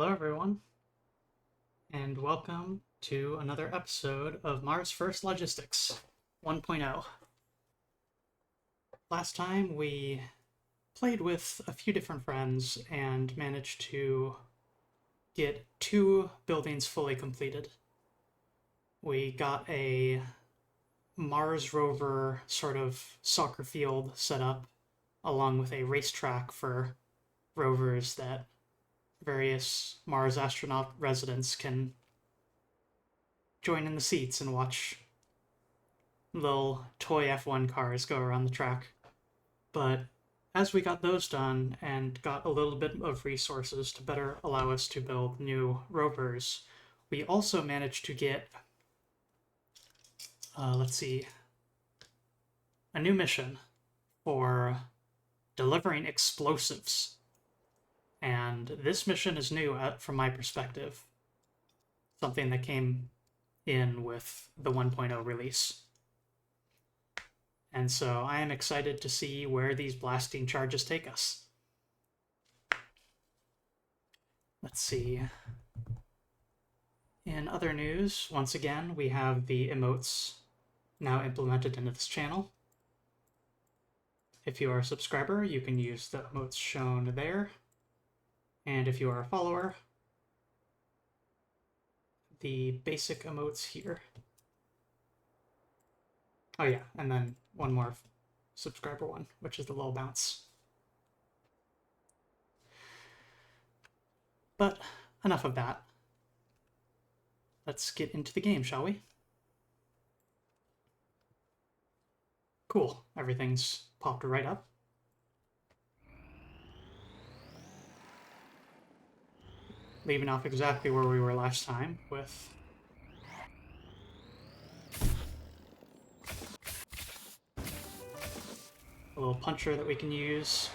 Hello, everyone, and welcome to another episode of Mars First Logistics 1.0. Last time we played with a few different friends and managed to get 2 buildings fully completed. We got a Mars rover sort of soccer field set up, along with a racetrack for rovers that various Mars astronaut residents can join in the seats and watch little toy F1 cars go around the track. But as we got those done and got a little bit of resources to better allow us to build new rovers, we also managed to get, let's see, a new mission for delivering explosives. And this mission is new from my perspective, something that came in with the 1.0 release. And so I am excited to see where these blasting charges take us. Let's see. In other news, once again, we have the emotes now implemented into this channel. If you are a subscriber, you can use the emotes shown there. And if you are a follower, the basic emotes here. Oh yeah, and then one more subscriber one, which is the little bounce. But enough of that. Let's get into the game, shall we? Cool, everything's popped right up. Leaving off exactly where we were last time with a little puncher that we can use.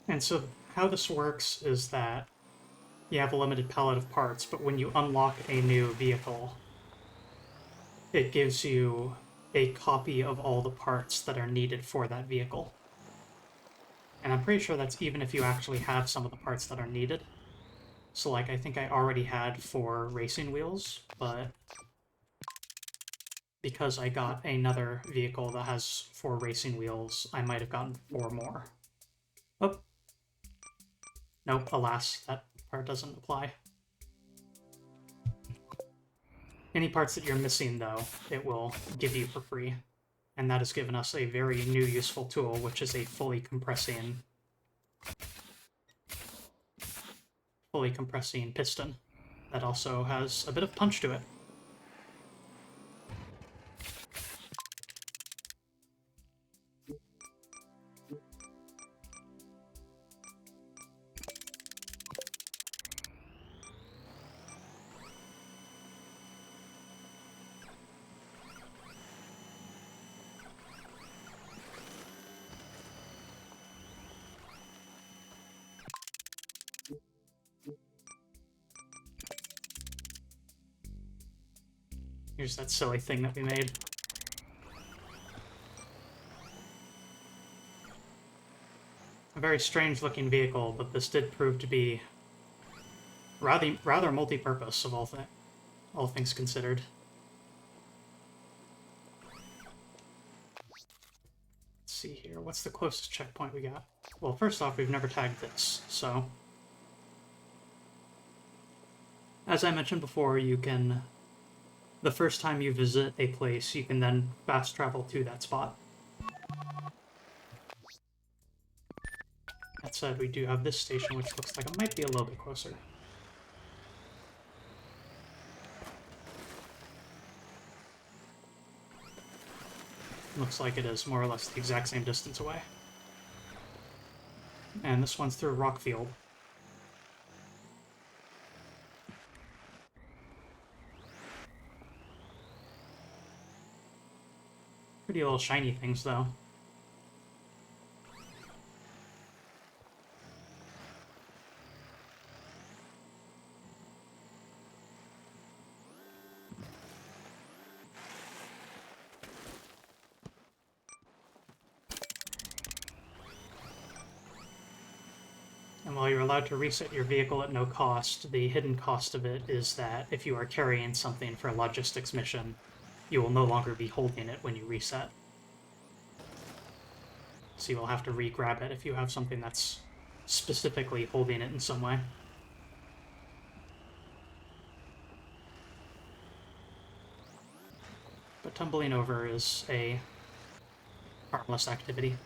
And so how this works is that you have a limited palette of parts, but when you unlock a new vehicle, it gives you a copy of all the parts that are needed for that vehicle. And I'm pretty sure that's even if you actually have some of the parts that are needed. So like I think I already had 4 racing wheels, but because I got another vehicle that has 4 racing wheels, I might have gotten 4 more. Oh. Nope, alas, that part doesn't apply. Any parts that you're missing, though, it will give you for free. And that has given us a very new useful tool, which is a fully compressing piston that also has a bit of punch to it. Here's that silly thing that we made. A very strange looking vehicle, but this did prove to be rather multi-purpose of all things considered. Let's see here, what's the closest checkpoint we got? Well, first off, we've never tagged this, so as I mentioned before, you can, the first time you visit a place, you can then fast travel to that spot. That said, we do have this station, which looks like it might be a little bit closer. Looks like it is more or less the exact same distance away. And this one's through a rock field. Pretty little shiny things, though. While you're allowed to reset your vehicle at no cost, the hidden cost of it is that if you are carrying something for a logistics mission, you will no longer be holding it when you reset. So you will have to re-grab it if you have something that's specifically holding it in some way. But tumbling over is a harmless activity.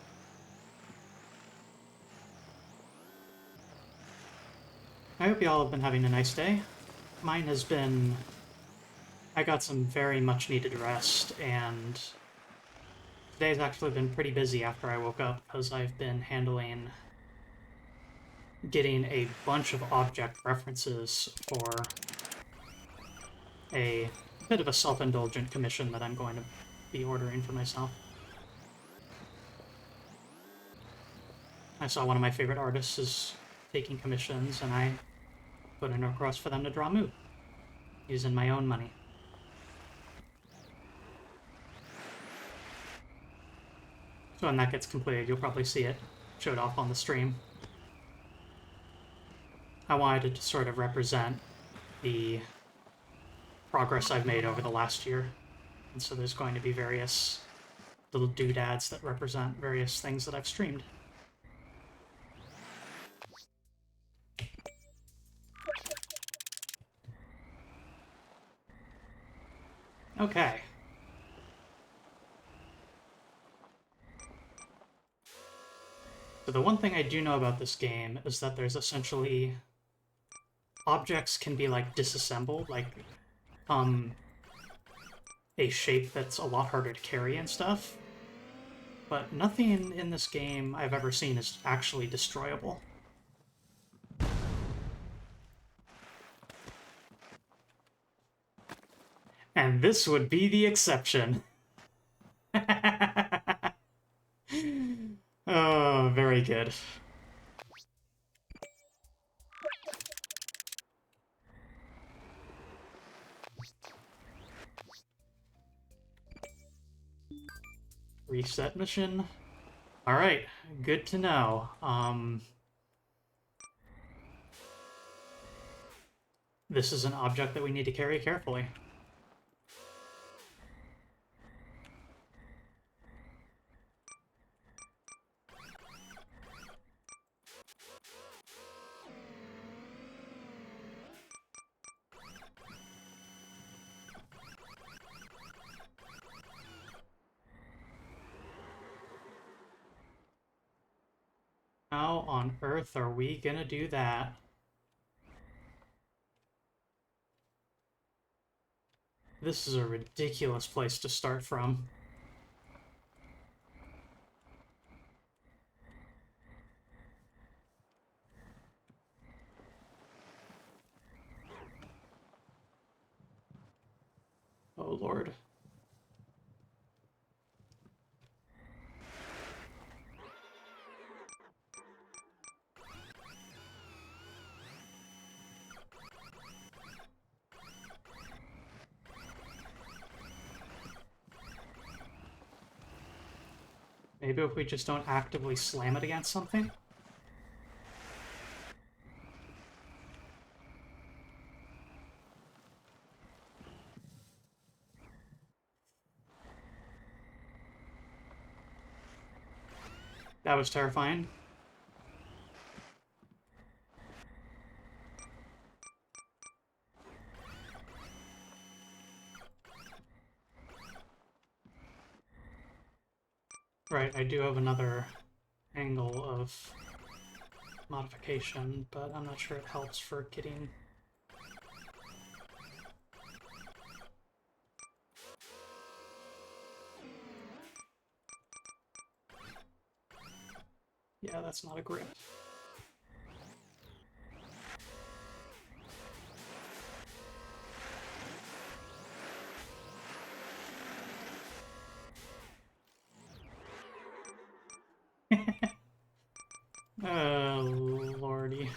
I hope you all have been having a nice day. Mine has been... I got some very much needed rest, and today's actually been pretty busy after I woke up, because I've been handling getting a bunch of object references for a bit of a self-indulgent commission that I'm going to be ordering for myself. I saw one of my favorite artists is taking commissions, and I put in a request for them to draw Mu, using my own money. So when that gets completed, you'll probably see it showed off on the stream. I wanted it to sort of represent the progress I've made over the last year. And so there's going to be various little doodads that represent various things that I've streamed. Okay. So the one thing I do know about this game is that there's essentially... objects can be, like, disassembled, like, a shape that's a lot harder to carry and stuff. But nothing in this game I've ever seen is actually destroyable. And this would be the exception. Oh, very good. Reset mission. Alright, good to know. This is an object that we need to carry carefully. How on earth are we gonna do that? This is a ridiculous place to start from. Oh, Lord. Maybe if we just don't actively slam it against something? That was terrifying. Right, I do have another angle of modification, but I'm not sure it helps for getting... Yeah, that's not a grip. Oh, lordy.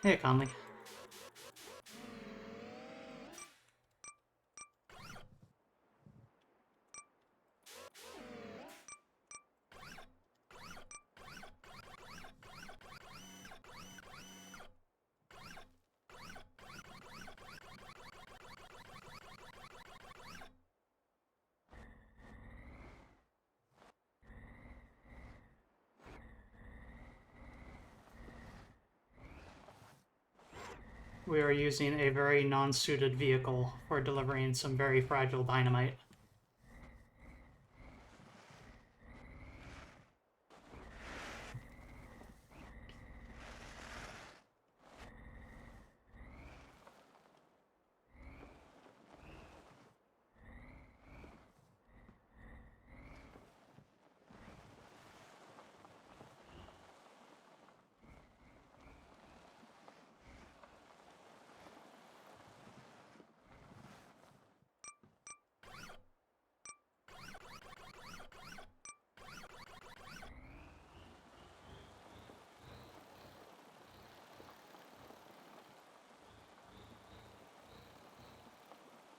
Hey, Conley. we are using a very non-suited vehicle for delivering some very fragile dynamite.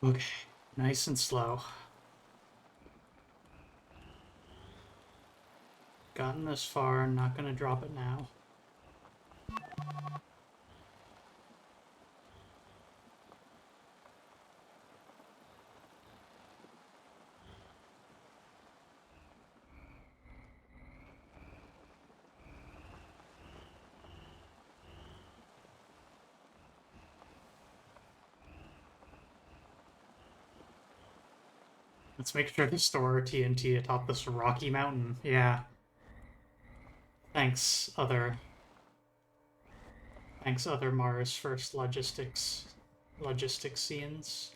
Okay, nice and slow. Gotten this far, not gonna drop it now. Let's make sure to store TNT atop this rocky mountain. Yeah. Thanks, other Mars First logistics scenes.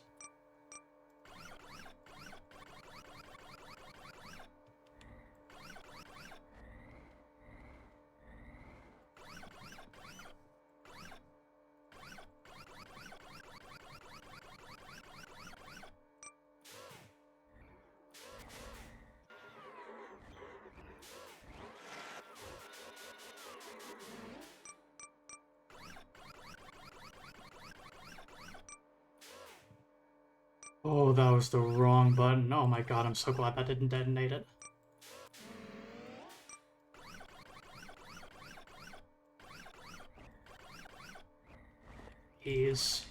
Oh, that was the wrong button. Oh my god, I'm so glad that didn't detonate it. Jeez.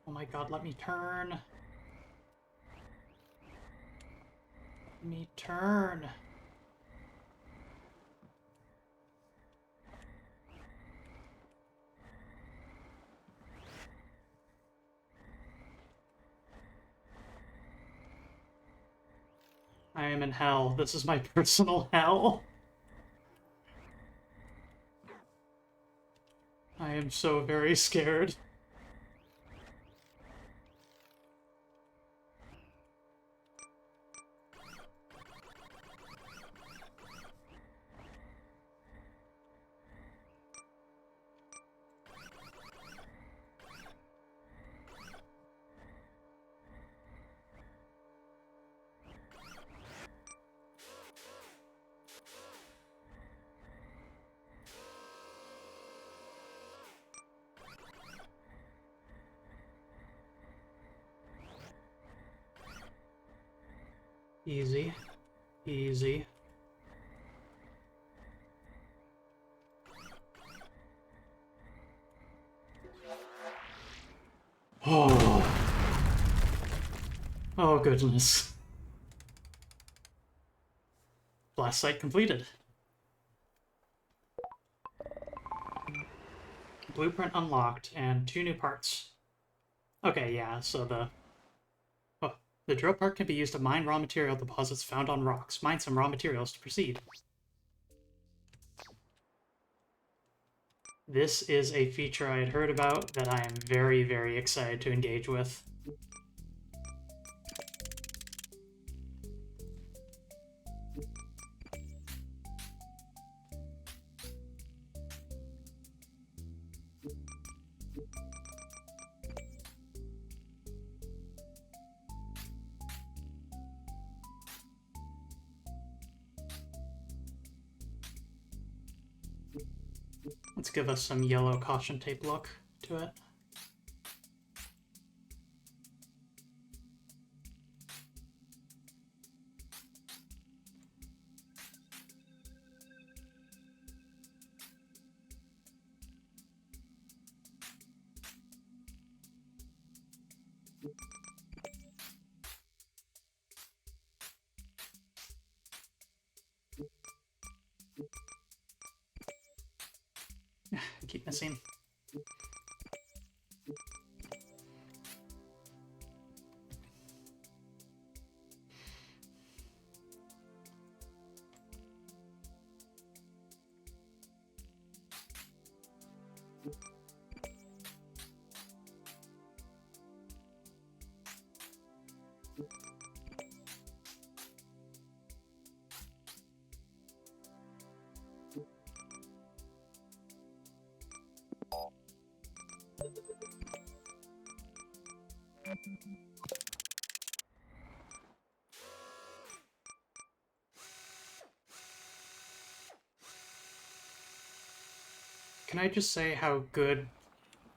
Oh my god, let me turn. Let me turn. I am in hell. This is my personal hell. I am so very scared. Easy. Easy. Oh. Oh, goodness. Blast site completed. Blueprint unlocked, and 2 new parts. Okay, yeah, so the drill part can be used to mine raw material deposits found on rocks. Mine some raw materials to proceed. This is a feature I had heard about that I am very, very excited to engage with. Let's give us some yellow caution tape look to it. I keep missing. Can I just say how good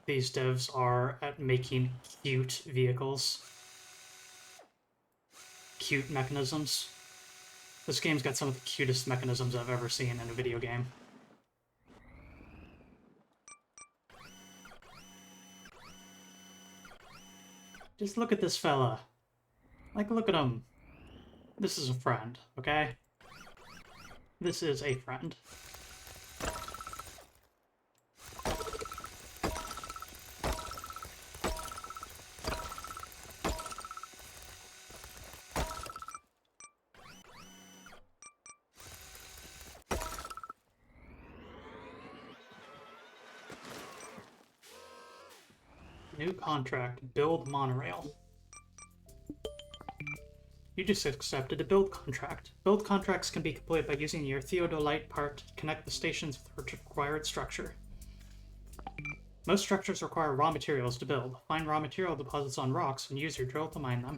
these devs are at making cute vehicles? Cute mechanisms. This game's got some of the cutest mechanisms I've ever seen in a video game. Just look at this fella. Like, look at him. This is a friend, okay? This is a friend. New contract. Build monorail. You just accepted a build contract. Build contracts can be completed by using your theodolite part to connect the stations with required structure. Most structures require raw materials to build. Find raw material deposits on rocks and use your drill to mine them.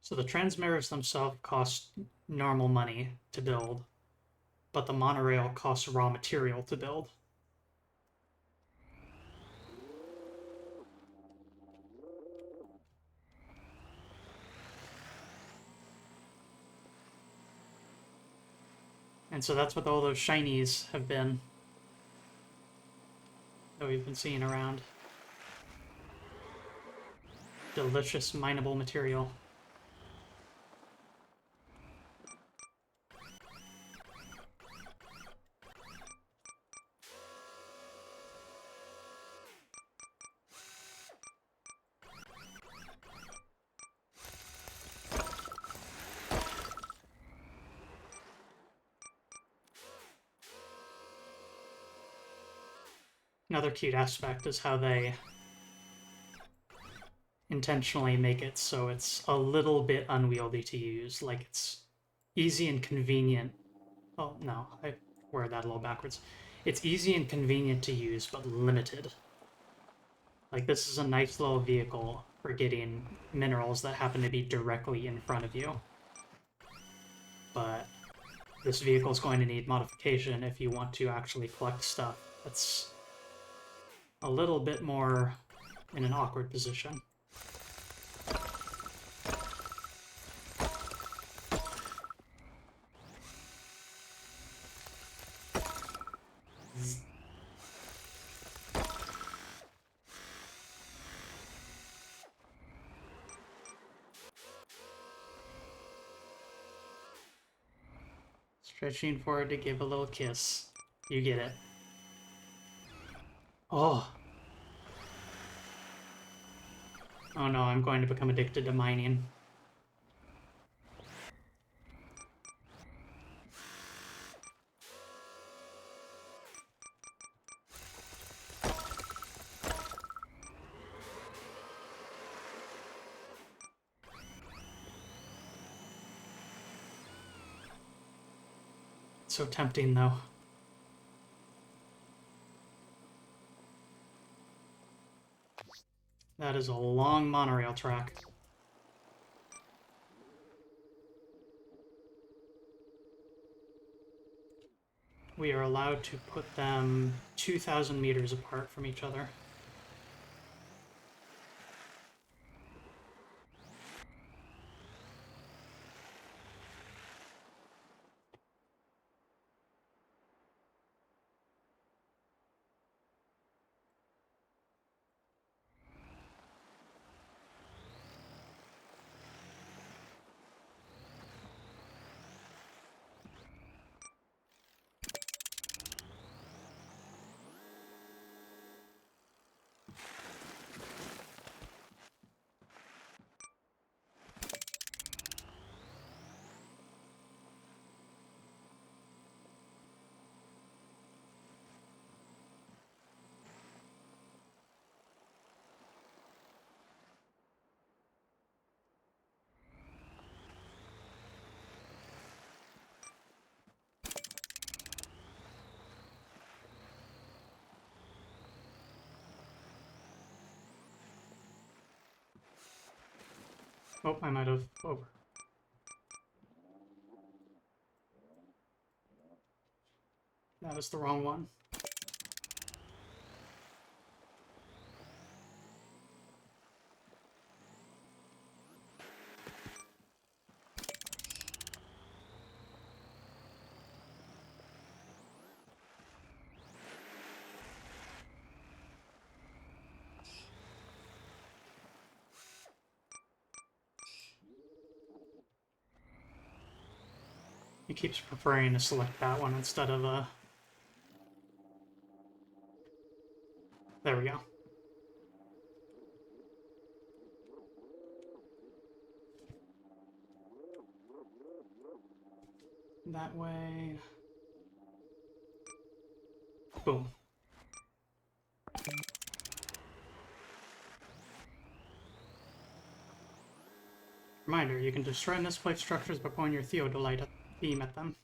So the transmitters themselves cost normal money to build, but the monorail costs raw material to build. And so that's what all those shinies have been that we've been seeing around. Delicious mineable material. Another cute aspect is how they intentionally make it so it's a little bit unwieldy to use. Like, it's easy and convenient. Oh, no, I worded that a little backwards. It's easy and convenient to use, but limited. Like, this is a nice little vehicle for getting minerals that happen to be directly in front of you. But this vehicle is going to need modification if you want to actually collect stuff that's a little bit more in an awkward position. Stretching forward to give a little kiss. You get it. Oh. Oh no, I'm going to become addicted to mining. It's so tempting, though. That is a long monorail track. We are allowed to put them 2,000 meters apart from each other. Oh, I might have over. That is the wrong one. He keeps preferring to select that one instead of There we go. That way. Boom. Reminder, you can destroy and misplaced structures by pointing your theodolite beam at them.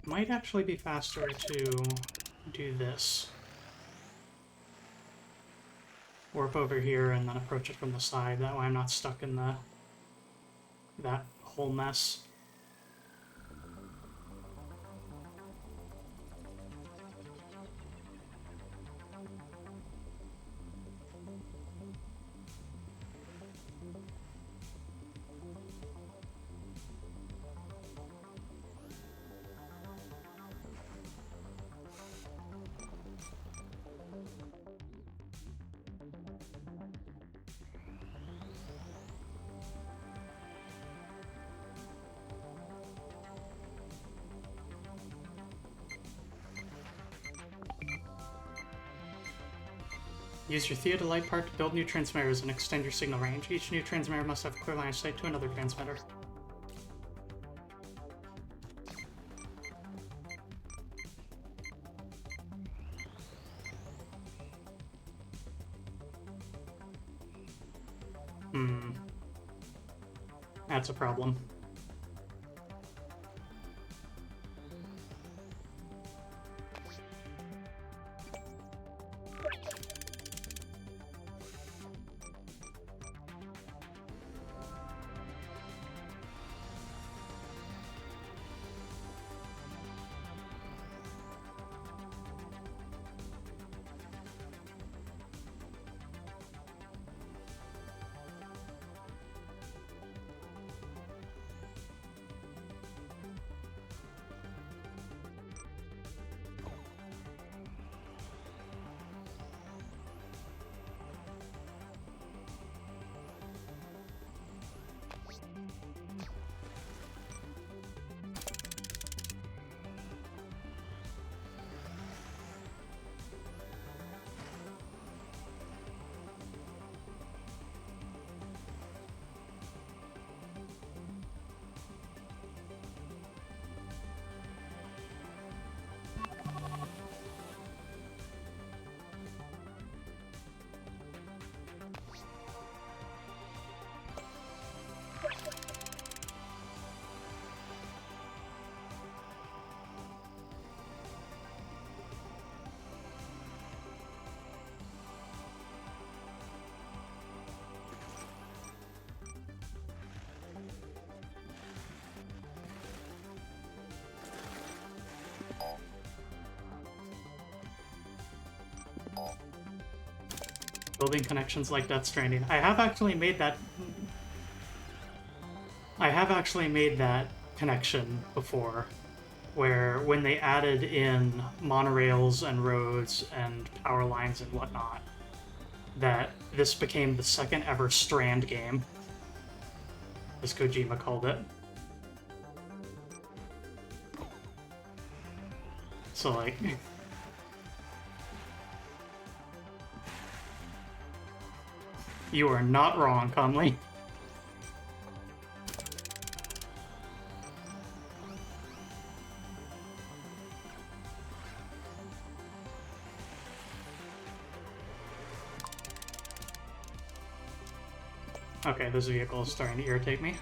Might actually be faster to do this. Warp over here and then approach it from the side. That way I'm not stuck in that whole mess. Use your theodolite part to build new transmitters and extend your signal range. Each new transmitter must have a clear line of sight to another transmitter. That's a problem. Building connections like Death Stranding. I have actually made that connection before, where when they added in monorails and roads and power lines and whatnot, that this became the second ever Strand game, as Kojima called it. So, like... You are not wrong, Conley. Okay, this vehicle is starting to irritate me.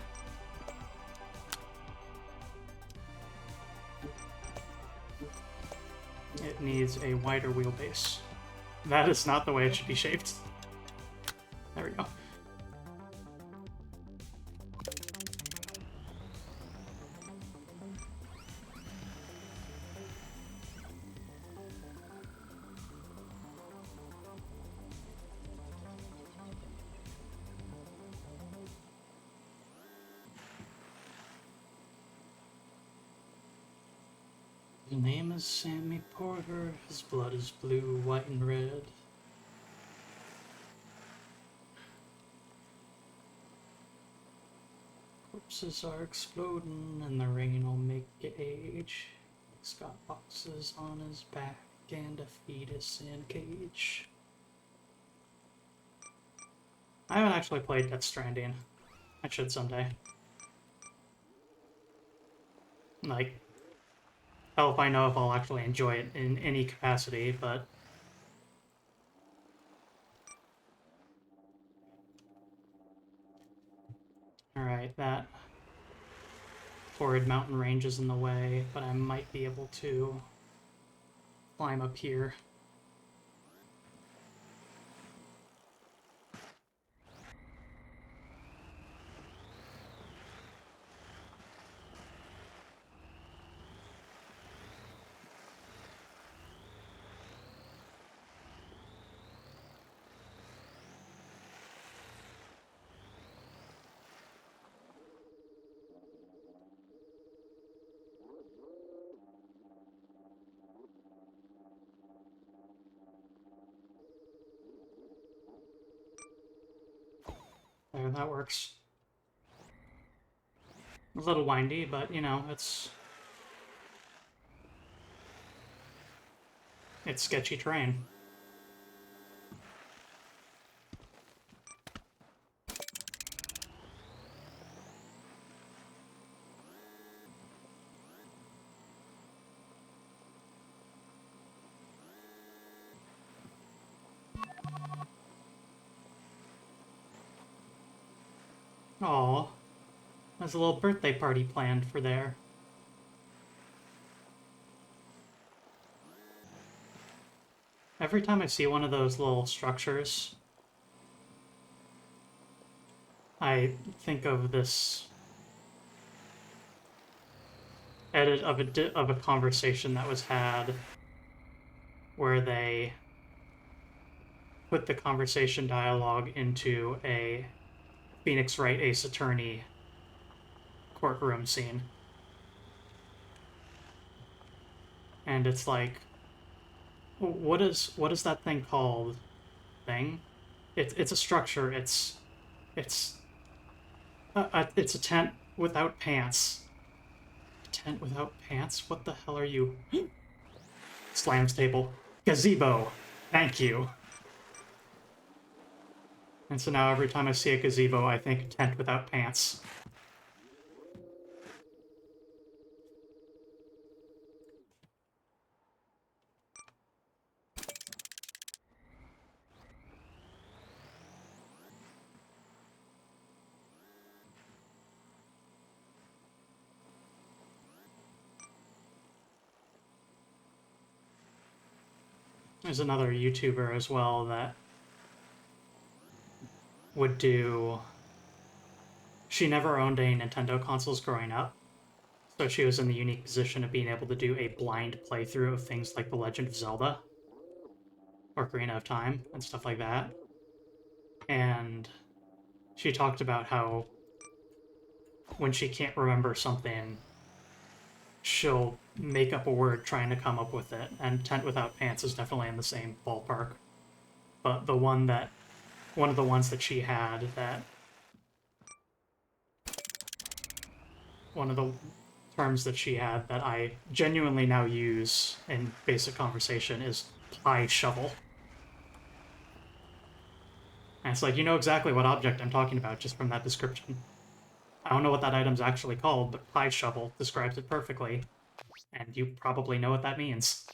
It needs a wider wheelbase. That is not the way it should be shaped. There we go. His name is Sammy Porter. His blood is blue, white, and red. Corpses are exploding, and the rain will make it age. He's got boxes on his back and a fetus in a cage. I haven't actually played Death Stranding. I should someday. Like, hell if I know if I'll actually enjoy it in any capacity, but... Alright, that horrid mountain range is in the way, but I might be able to climb up here. There, that works. A little windy, but, you know, it's sketchy terrain. Aw, there's a little birthday party planned for there. Every time I see one of those little structures, I think of this edit of a conversation that was had where they put the conversation dialogue into a Phoenix Wright Ace Attorney courtroom scene. And it's like, what is that thing called? Thing? It's a structure. It's a tent without pants. A tent without pants? What the hell are you? Slams table. Gazebo. Thank you. And so now every time I see a gazebo, I think tent without pants. There's another YouTuber as well that would do... She never owned any Nintendo consoles growing up, so she was in the unique position of being able to do a blind playthrough of things like The Legend of Zelda, or Ocarina of Time, and stuff like that. And she talked about how when she can't remember something, she'll make up a word trying to come up with it, and tent without pants is definitely in the same ballpark. But the one that one of the ones that she had that one of the terms that she had that I genuinely now use in basic conversation is pie shovel. And it's like, you know exactly what object I'm talking about just from that description. I don't know what that item's actually called, but pie shovel describes it perfectly. And you probably know what that means.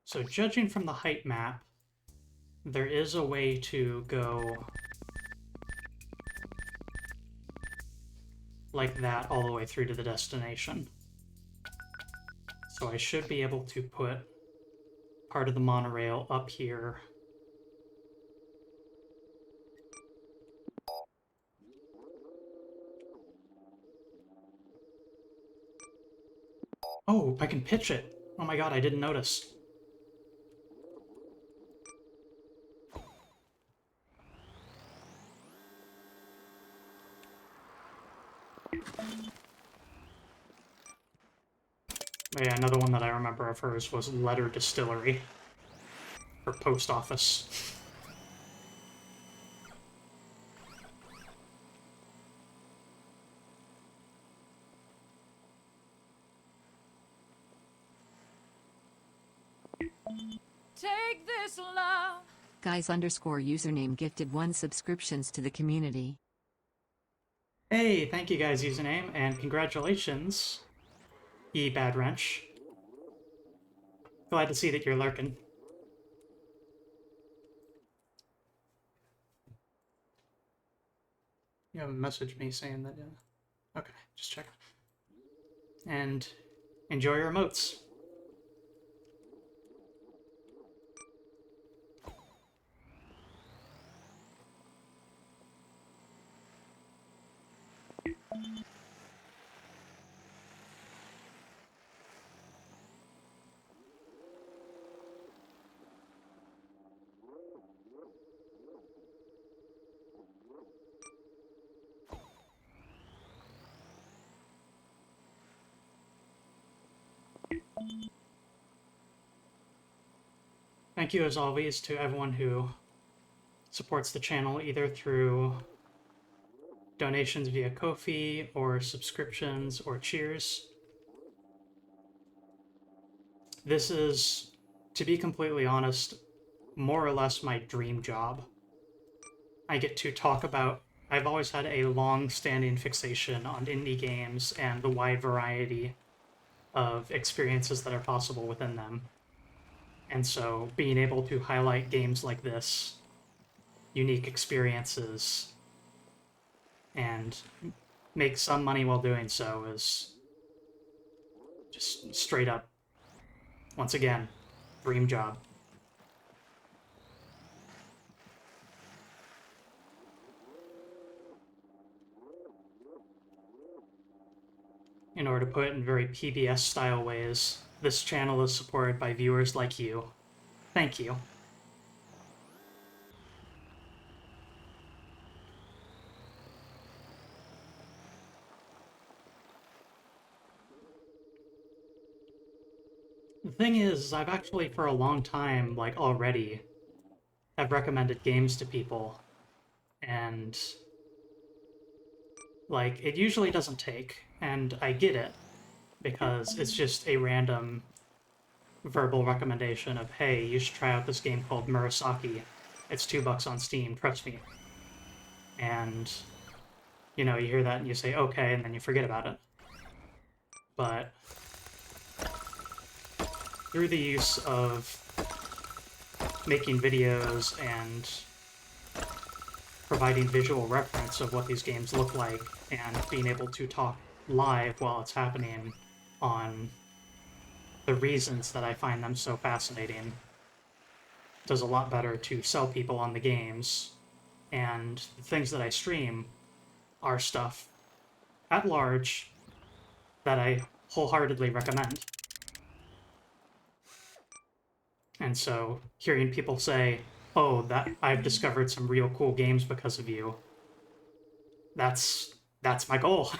So judging from the height map, there is a way to go like that all the way through to the destination. So I should be able to put part of the monorail up here. Oh, I can pitch it. Oh my god, I didn't notice. Yeah, another one that I remember of hers was Letter Distillery for post office. Take this love. Guys_username gifted 1 subscriptions to the community. Hey, thank you guys, username, and congratulations, Bad Wrench. Glad to see that you're lurking. You haven't messaged me saying that, yeah. Okay, just check. And enjoy your emotes. Thank you, as always, to everyone who supports the channel either through donations via Ko-fi or subscriptions or cheers. This is, to be completely honest, more or less my dream job. I get to talk about... I've always had a long-standing fixation on indie games and the wide variety of experiences that are possible within them. And so being able to highlight games like this, unique experiences, and make some money while doing so is just straight up, once again, dream job. In order to put it in very PBS-style ways, this channel is supported by viewers like you. Thank you. The thing is, I've actually, for a long time, like, already, have recommended games to people, and, like, it usually doesn't take, and I get it, because it's just a random verbal recommendation of, hey, you should try out this game called Murasaki. It's $2 on Steam, trust me. And, you know, you hear that and you say, okay, and then you forget about it. But through the use of making videos and providing visual reference of what these games look like and being able to talk live while it's happening on the reasons that I find them so fascinating, does a lot better to sell people on the games. And the things that I stream are stuff at large that I wholeheartedly recommend. And so hearing people say, oh, that I've discovered some real cool games because of you, that's my goal.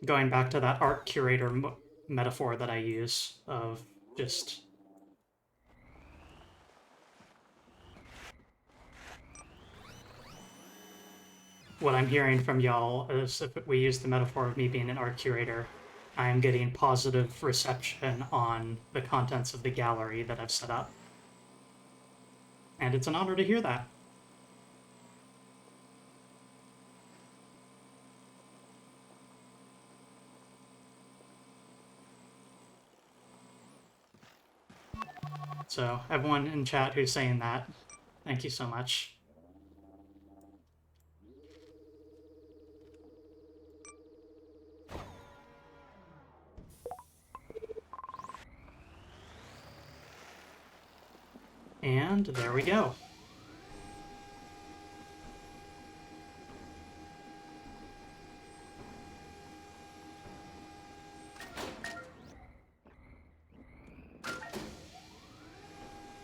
going back to that art curator metaphor that I use of just what I'm hearing from y'all is if we use the metaphor of me being an art curator, I am getting positive reception on the contents of the gallery that I've set up. And it's an honor to hear that. So, everyone in chat who's saying that, thank you so much. And there we go.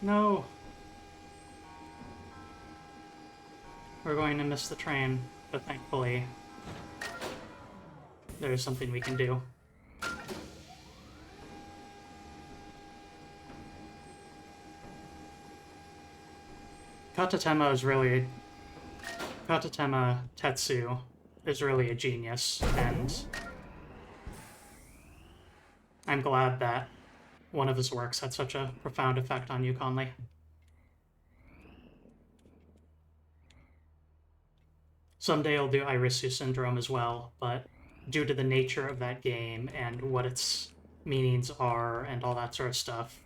No. We're going to miss the train, but thankfully there's something we can do. Katatema Tetsu is really a genius, and I'm glad that one of his works had such a profound effect on you, Conley. Someday I'll do Irisu Syndrome as well, but due to the nature of that game and what its meanings are and all that sort of stuff,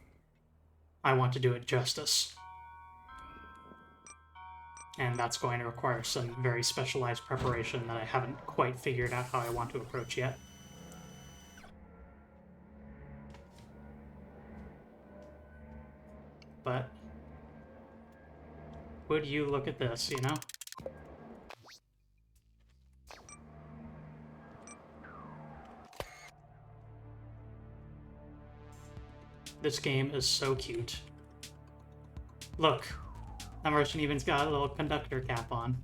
I want to do it justice. And that's going to require some very specialized preparation that I haven't quite figured out how I want to approach yet. But would you look at this, you know? This game is so cute. Look, that merchant even's got a little conductor cap on.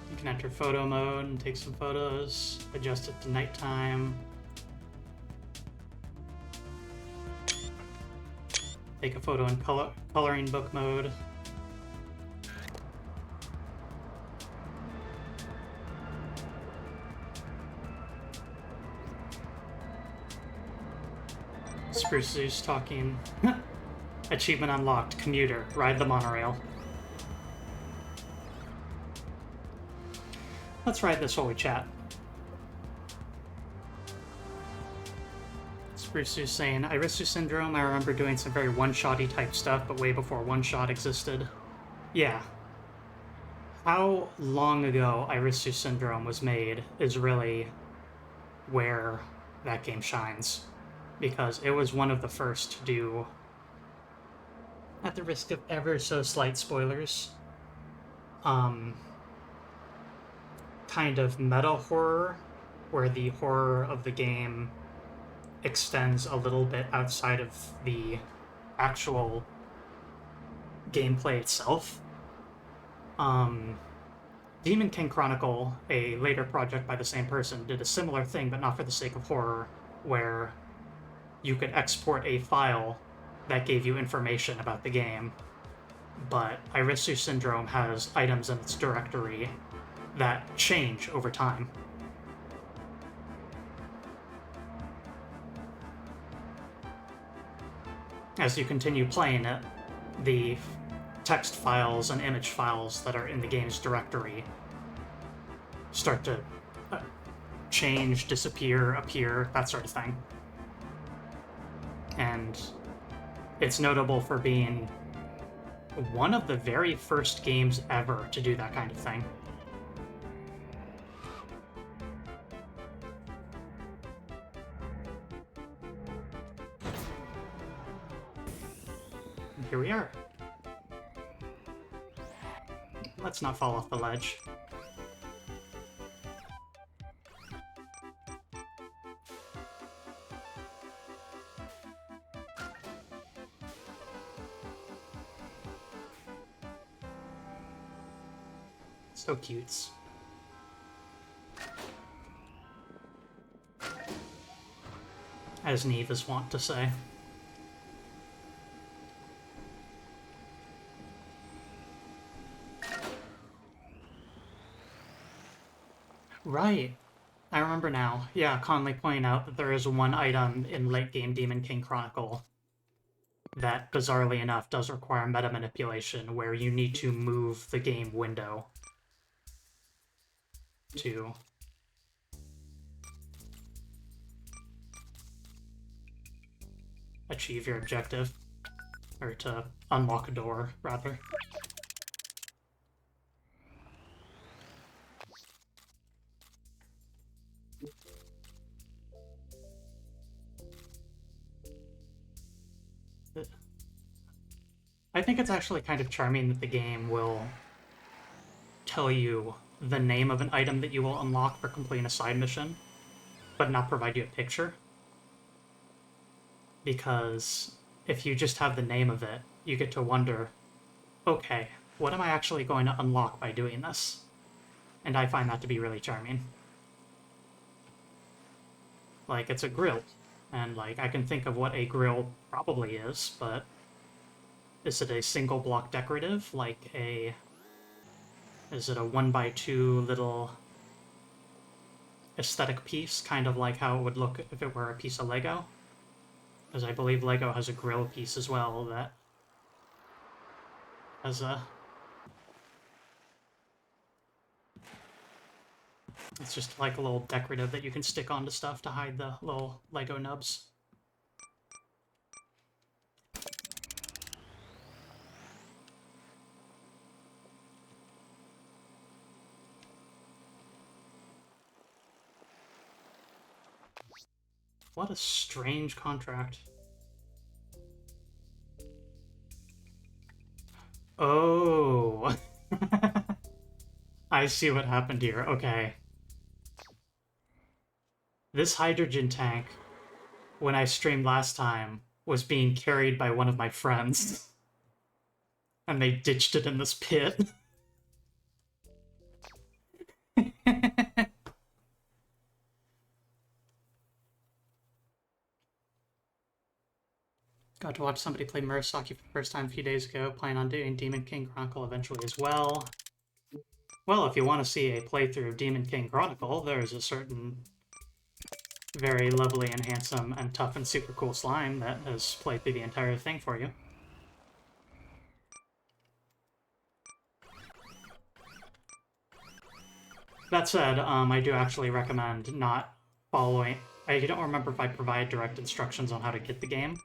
You can enter photo mode and take some photos, adjust it to nighttime. Take a photo in coloring book mode. Spruce Zeus talking. Achievement unlocked. Commuter. Ride the monorail. Let's ride this while we chat. Spruce Zeus saying, Irisu Syndrome, I remember doing some very one-shotty type stuff, but way before one-shot existed. Yeah. How long ago Irisu Syndrome was made is really where that game shines. Because it was one of the first to do, at the risk of ever so slight spoilers, kind of meta horror, where the horror of the game extends a little bit outside of the actual gameplay itself. Demon King Chronicle, a later project by the same person, did a similar thing, but not for the sake of horror, where you could export a file that gave you information about the game. But Irisu Syndrome has items in its directory that change over time. As you continue playing it, the text files and image files that are in the game's directory start to change, disappear, appear, that sort of thing. And it's notable for being one of the very first games ever to do that kind of thing. And here we are. let's not fall off the ledge. So cute. As Neve is wont to say. Right. I remember now. Yeah, Conley pointing out that there is one item in late game Demon King Chronicle that, bizarrely enough, does require meta manipulation, where you need to move the game window to achieve your objective. Or to unlock a door, rather. I think it's actually kind of charming that the game will tell you the name of an item that you will unlock for completing a side mission, but not provide you a picture. Because if you just have the name of it, you get to wonder, okay, what am I actually going to unlock by doing this? And I find that to be really charming. Like, it's a grill, and like I can think of what a grill probably is, but is it a single block decorative, like a... Is it a 1x2 little aesthetic piece, kind of like how it would look if it were a piece of Lego? Because I believe Lego has a grill piece as well that has a... It's just like a little decorative that you can stick onto stuff to hide the little Lego nubs. What a strange contract. Oh. I see what happened here. Okay. This hydrogen tank, when I streamed last time, was being carried by one of my friends. And they ditched it in this pit. Got to watch somebody play Murasaki for the first time a few days ago, planning on doing Demon King Chronicle eventually as well. Well, if you want to see a playthrough of Demon King Chronicle, there's a certain very lovely and handsome and tough and super cool slime that has played through the entire thing for you. That said, I do actually recommend not following... I don't remember if I provide direct instructions on how to get the game,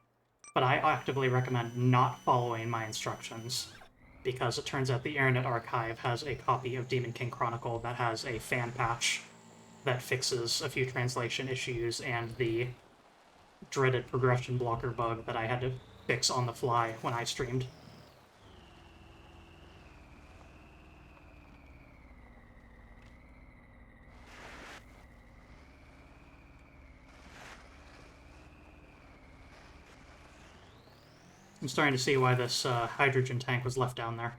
but I actively recommend not following my instructions, because it turns out the Internet Archive has a copy of Demon King Chronicle that has a fan patch that fixes a few translation issues and the dreaded progression blocker bug that I had to fix on the fly when I streamed. I'm starting to see why this hydrogen tank was left down there.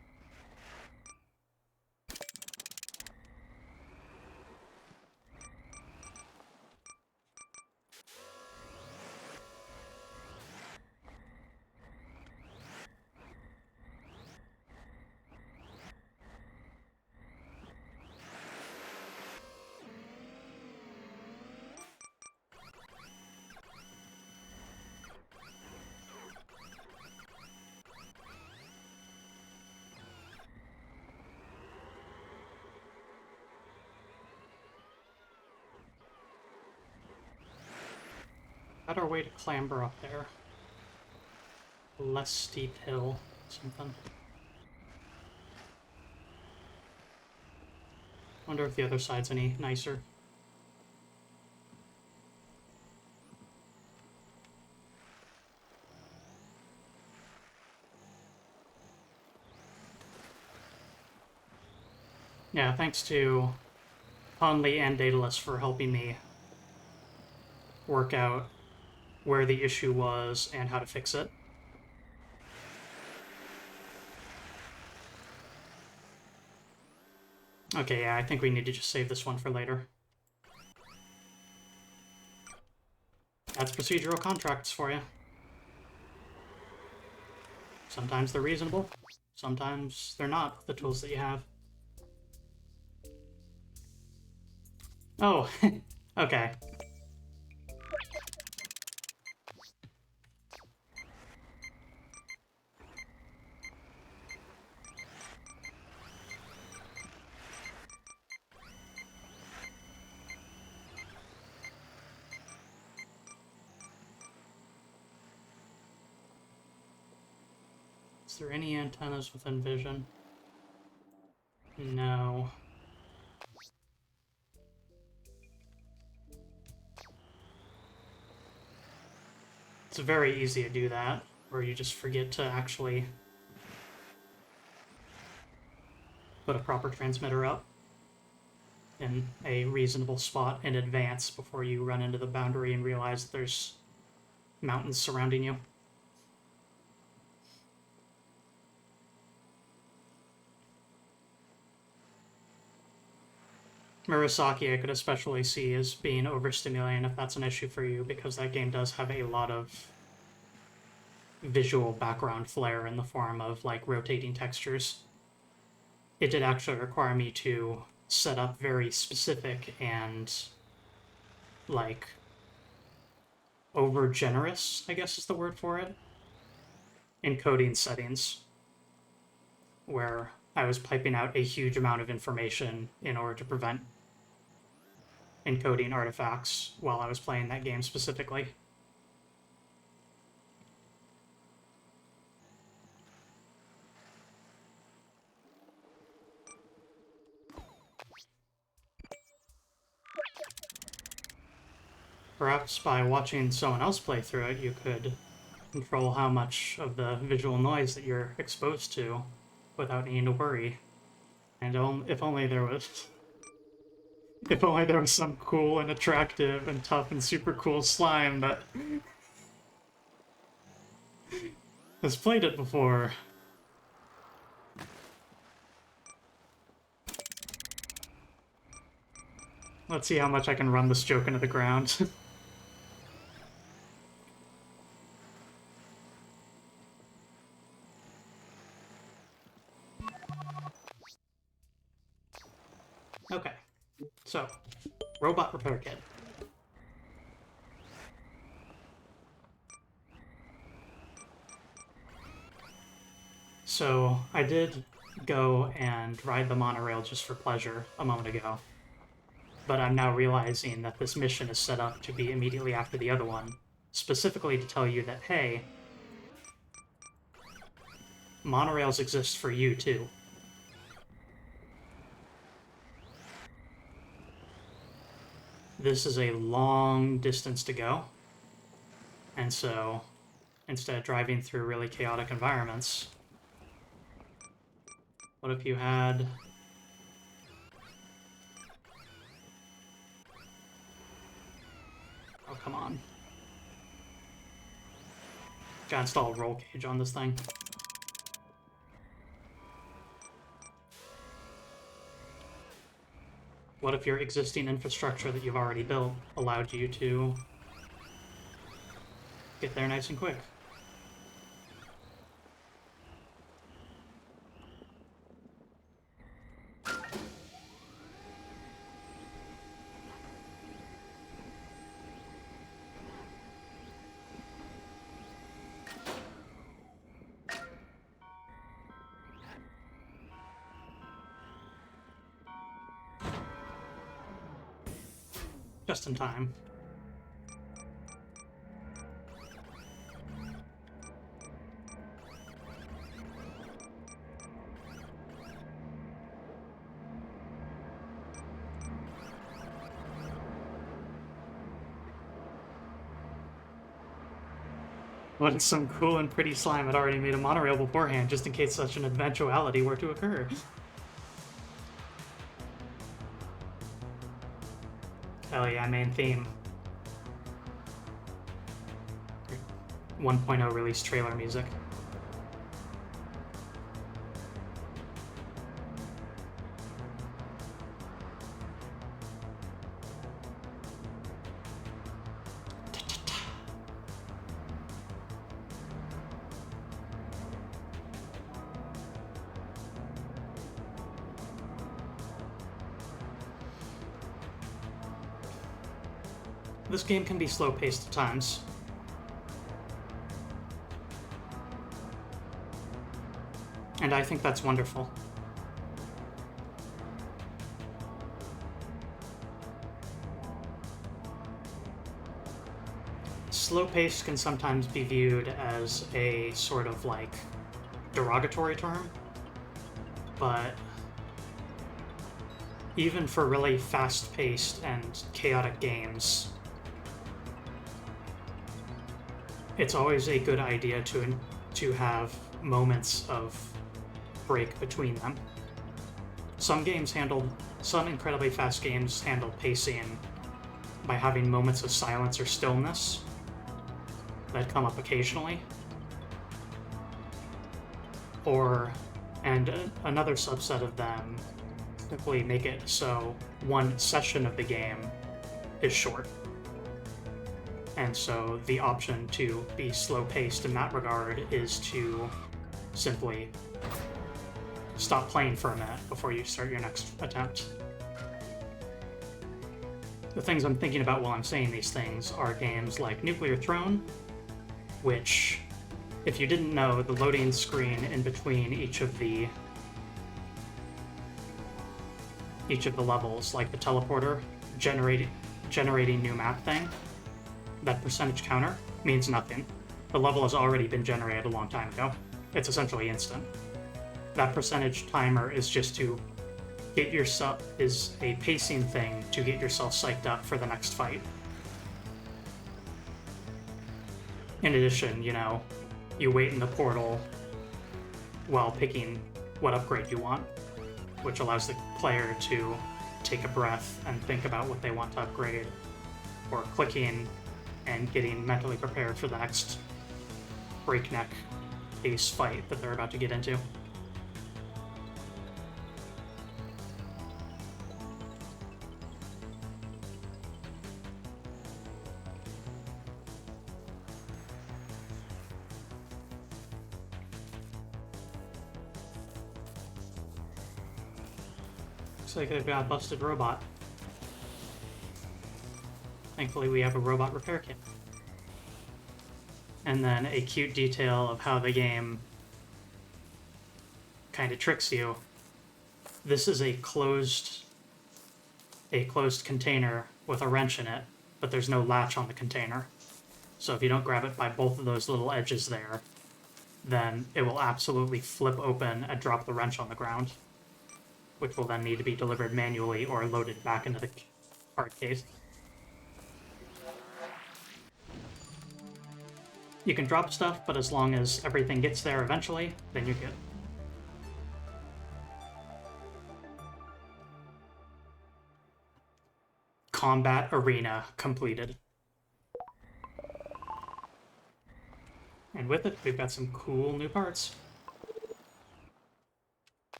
Better way to clamber up there. A less steep hill, something. Wonder if the other side's any nicer. Yeah, thanks to Conley and Daedalus for helping me work out where the issue was and how to fix it. Okay, yeah, I think we need to just save this one for later. That's procedural contracts for you. Sometimes they're reasonable, sometimes they're not with the tools that you have. Oh, okay. Is there any antennas within vision? No. It's very easy to do that, where you just forget to actually put a proper transmitter up in a reasonable spot in advance before you run into the boundary and realize that there's mountains surrounding you. Murasaki I could especially see as being overstimulating if that's an issue for you, because that game does have a lot of visual background flair in the form of like rotating textures. It did actually require me to set up very specific and like over generous, I guess is the word for it, encoding settings where I was piping out a huge amount of information in order to prevent encoding artifacts while I was playing that game specifically. Perhaps by watching someone else play through it, you could control how much of the visual noise that you're exposed to without needing to worry. And if only there was... If only there was some cool and attractive and tough and super cool slime that has played it before. Let's see how much I can run this joke into the ground. Okay, so, robot repair kit. So, I did go and ride the monorail just for pleasure a moment ago, but I'm now realizing that this mission is set up to be immediately after the other one, specifically to tell you that, hey, monorails exist for you too. This is a long distance to go, and so instead of driving through really chaotic environments, what if you had... Oh, come on. Gotta install a roll cage on this thing. What if your existing infrastructure that you've already built allowed you to get there nice and quick? Just in time. What if some cool and pretty slime had already made a monorail beforehand, just in case such an eventuality were to occur? Hell yeah, main theme. 1.0 release trailer music. This game can be slow-paced at times. And I think that's wonderful. Slow-paced can sometimes be viewed as a sort of like derogatory term, but even for really fast-paced and chaotic games, it's always a good idea to have moments of break between them. Some incredibly fast games handle pacing by having moments of silence or stillness that come up occasionally. Another subset of them simply make it so one session of the game is short. And so the option to be slow-paced in that regard is to simply stop playing for a minute before you start your next attempt. The things I'm thinking about while I'm saying these things are games like Nuclear Throne, which, if you didn't know, the loading screen in between each of the levels, like the teleporter generating new map thing, that percentage counter means nothing. The level has already been generated a long time ago. It's essentially instant. That percentage timer is just to is a pacing thing to get yourself psyched up for the next fight. In addition, you wait in the portal while picking what upgrade you want, which allows the player to take a breath and think about what they want to upgrade, or clicking and getting mentally prepared for the next breakneck pace fight that they're about to get into. Looks like they've got a busted robot. Thankfully, we have a robot repair kit. And then a cute detail of how the game kind of tricks you. This is a closed container with a wrench in it, but there's no latch on the container. So if you don't grab it by both of those little edges there, then it will absolutely flip open and drop the wrench on the ground, which will then need to be delivered manually or loaded back into the card case. You can drop stuff, but as long as everything gets there eventually, then you're good. Combat Arena completed. And with it, we've got some cool new parts.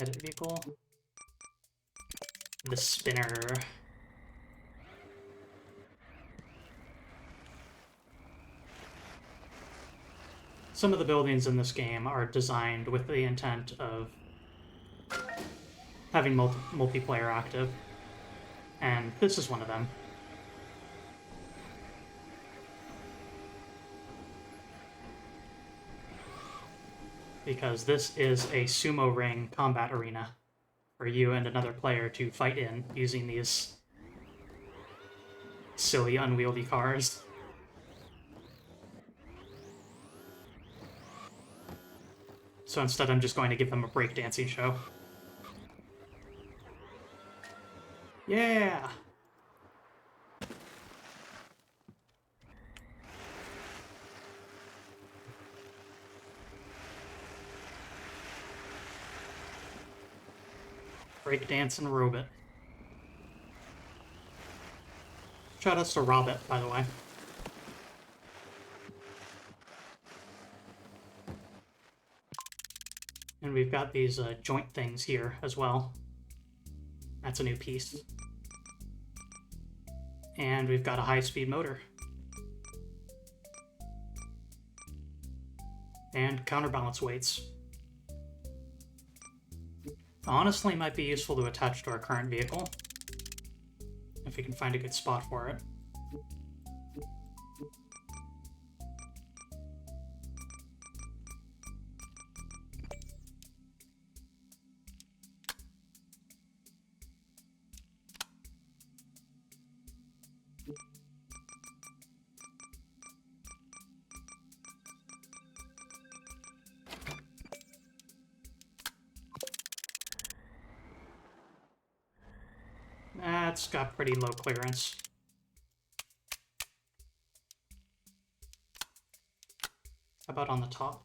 Edit vehicle. The spinner. Some of the buildings in this game are designed with the intent of having multiplayer active, and this is one of them. Because this is a sumo ring combat arena for you and another player to fight in using these silly, unwieldy cars. So instead, I'm just going to give them a breakdancing show. Yeah! Break dance and robot. Shout outs to Robert, by the way. And we've got these joint things here as well. That's a new piece. And we've got a high-speed motor. And counterbalance weights. Honestly, might be useful to attach to our current vehicle, if we can find a good spot for it. That's got pretty low clearance. How about on the top?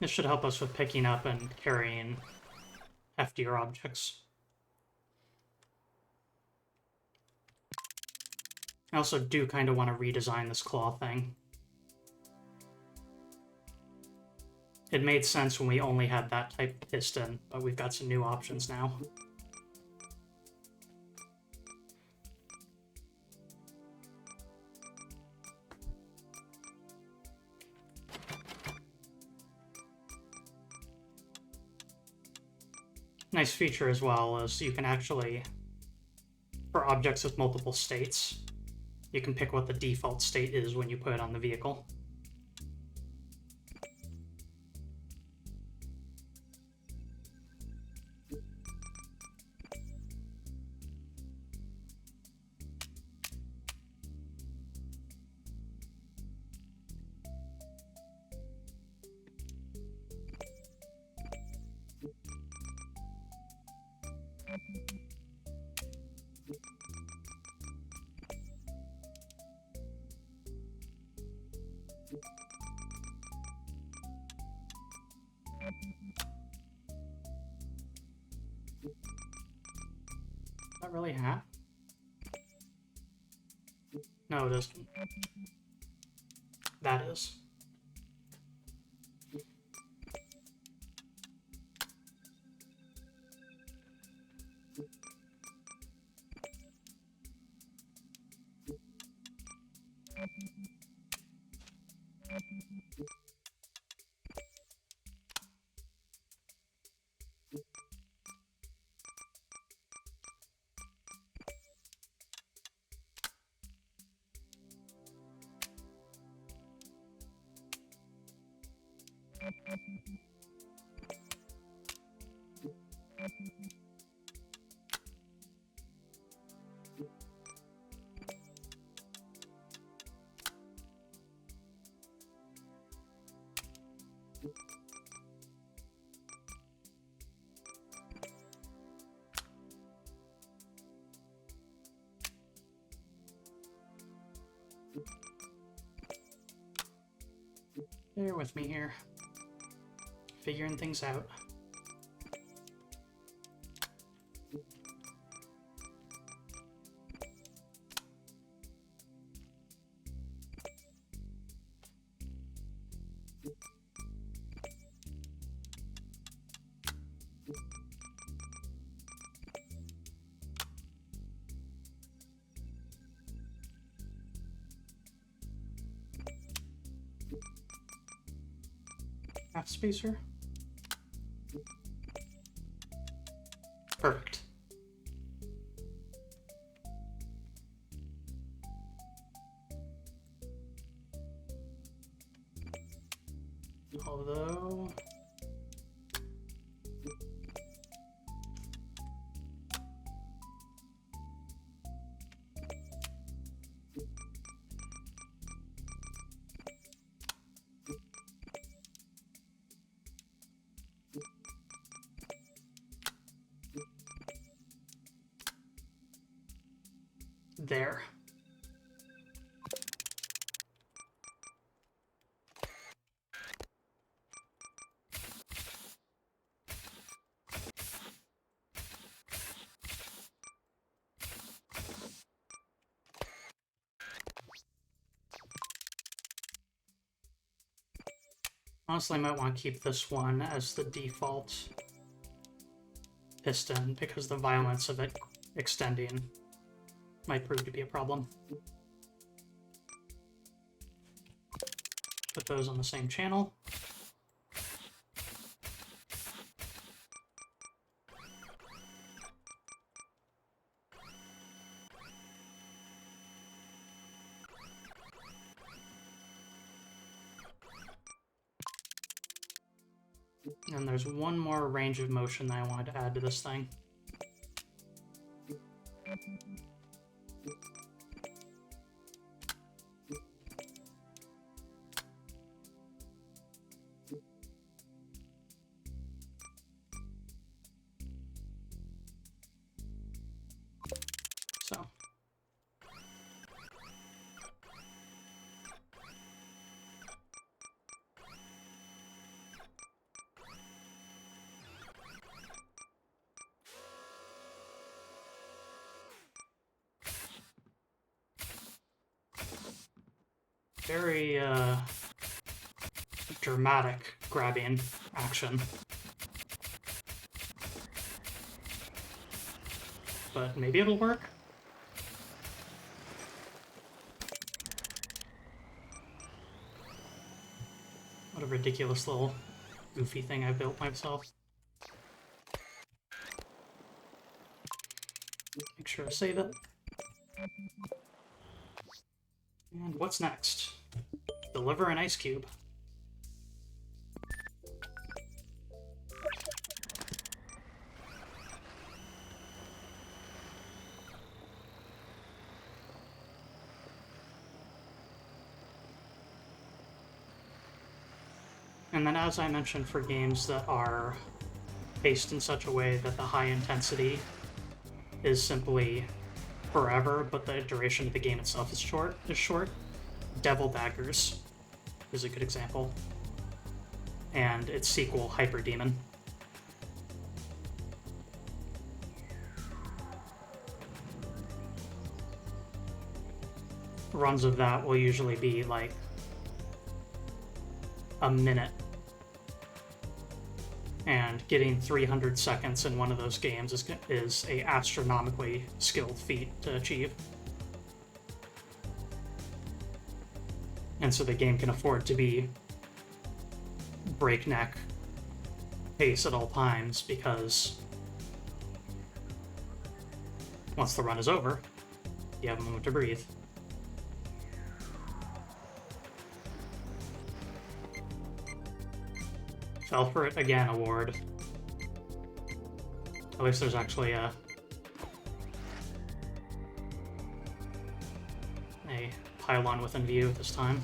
This should help us with picking up and carrying heftier objects. I also do kind of want to redesign this claw thing. It made sense when we only had that type of piston, but we've got some new options now. Nice feature as well is you can actually, for objects with multiple states, you can pick what the default state is when you put it on the vehicle. Is that really half? No, it isn't. That is. Bear with me here. Figuring things out. Half spacer. Perfect. Although there. Honestly, I might want to keep this one as the default piston because the violence of it extending might prove to be a problem. Put those on the same channel. And there's one more range of motion that I wanted to add to this thing. So. Very, dramatic grabbing action. But maybe it'll work? What a ridiculous little goofy thing I built myself. Make sure to save it. And what's next? Deliver an ice cube. And then, as I mentioned, for games that are paced in such a way that the high intensity is simply forever, but the duration of the game itself is short, Devil Daggers is a good example. And its sequel, Hyper Demon. Runs of that will usually be like a minute. And getting 300 seconds in one of those games is a astronomically skilled feat to achieve. And so the game can afford to be breakneck pace at all times because once the run is over, you have a moment to breathe. Fell for it again award. At least there's actually a pylon within view this time.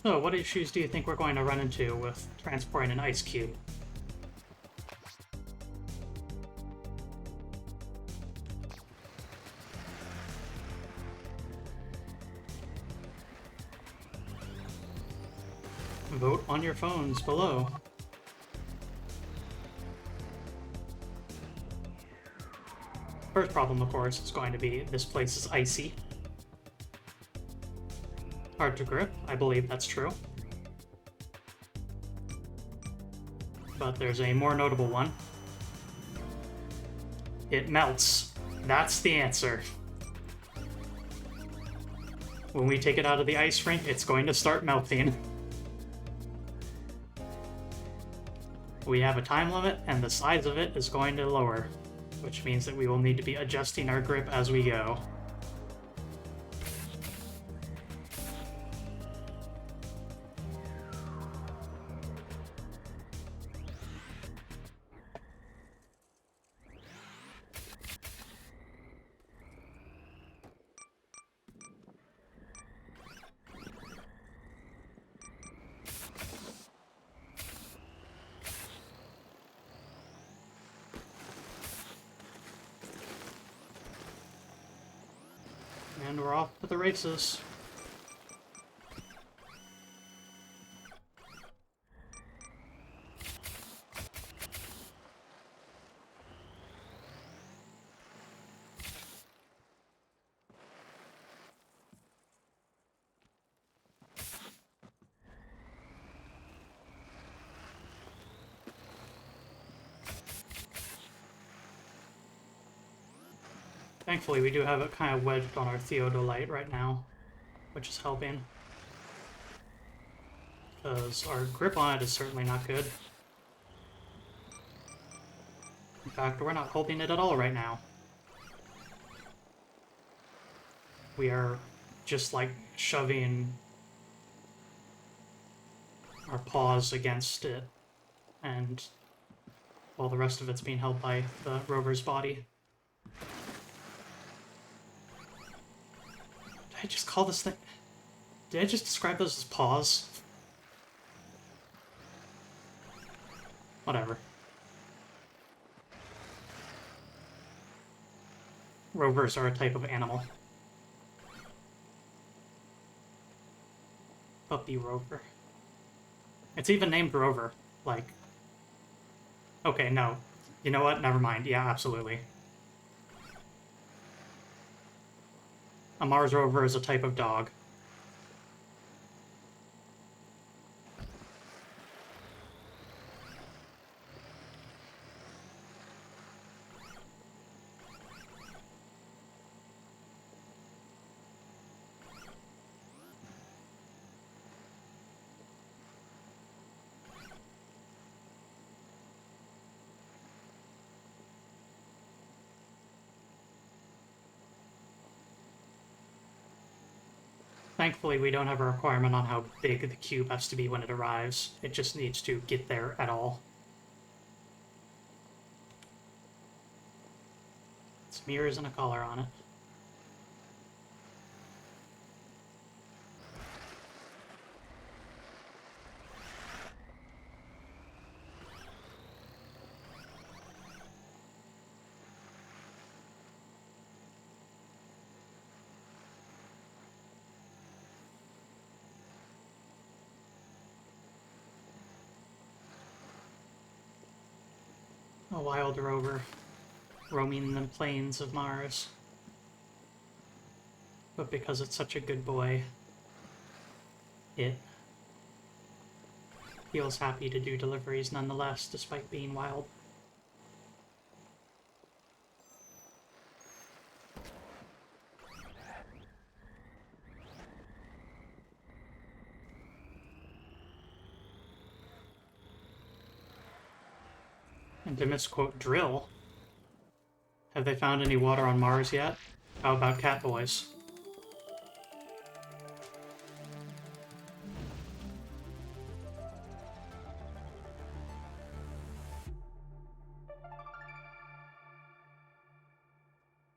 So, what issues do you think we're going to run into with transporting an ice cube? Vote on your phones below. First problem, of course, is going to be this place is icy. Hard to grip, I believe that's true. But there's a more notable one. It melts. That's the answer. When we take it out of the ice rink, it's going to start melting. We have a time limit, and the size of it is going to lower, which means that we will need to be adjusting our grip as we go. And we're off to the races. Thankfully, we do have it kind of wedged on our theodolite right now, which is helping. Because our grip on it is certainly not good. In fact, we're not holding it at all right now. We are just like shoving our paws against it, and while the rest of it's being held by the rover's body. Did I just call this thing... Did I just describe those as paws? Whatever. Rovers are a type of animal. Puppy rover. It's even named Rover. Like... Okay, no. You know what? Never mind. Yeah, absolutely. A Mars rover is a type of dog. Thankfully, we don't have a requirement on how big the cube has to be when it arrives. It just needs to get there at all. It's mirrors and a collar on it. A wild rover, roaming the plains of Mars. But because it's such a good boy, it feels happy to do deliveries nonetheless, despite being wild. And to misquote Drill, have they found any water on Mars yet? How about Catboys?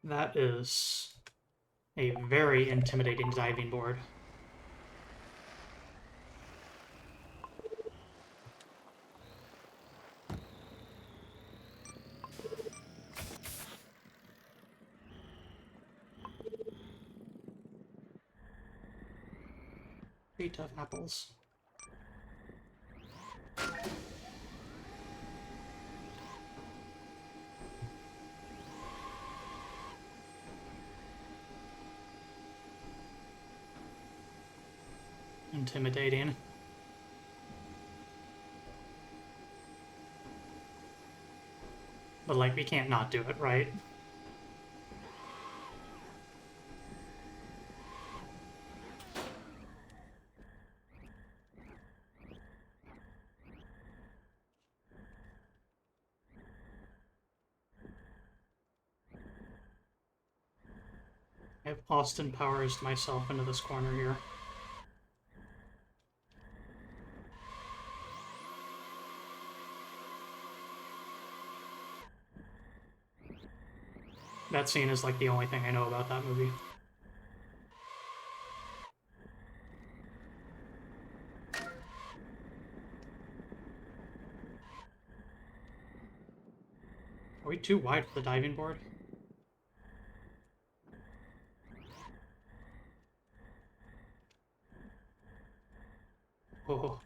That is a very intimidating diving board. Pretty tough apples. Intimidating. But, like, we can't not do it, right? I've Austin Powers myself into this corner here. That scene is like the only thing I know about that movie. Are we too wide for the diving board? Oh.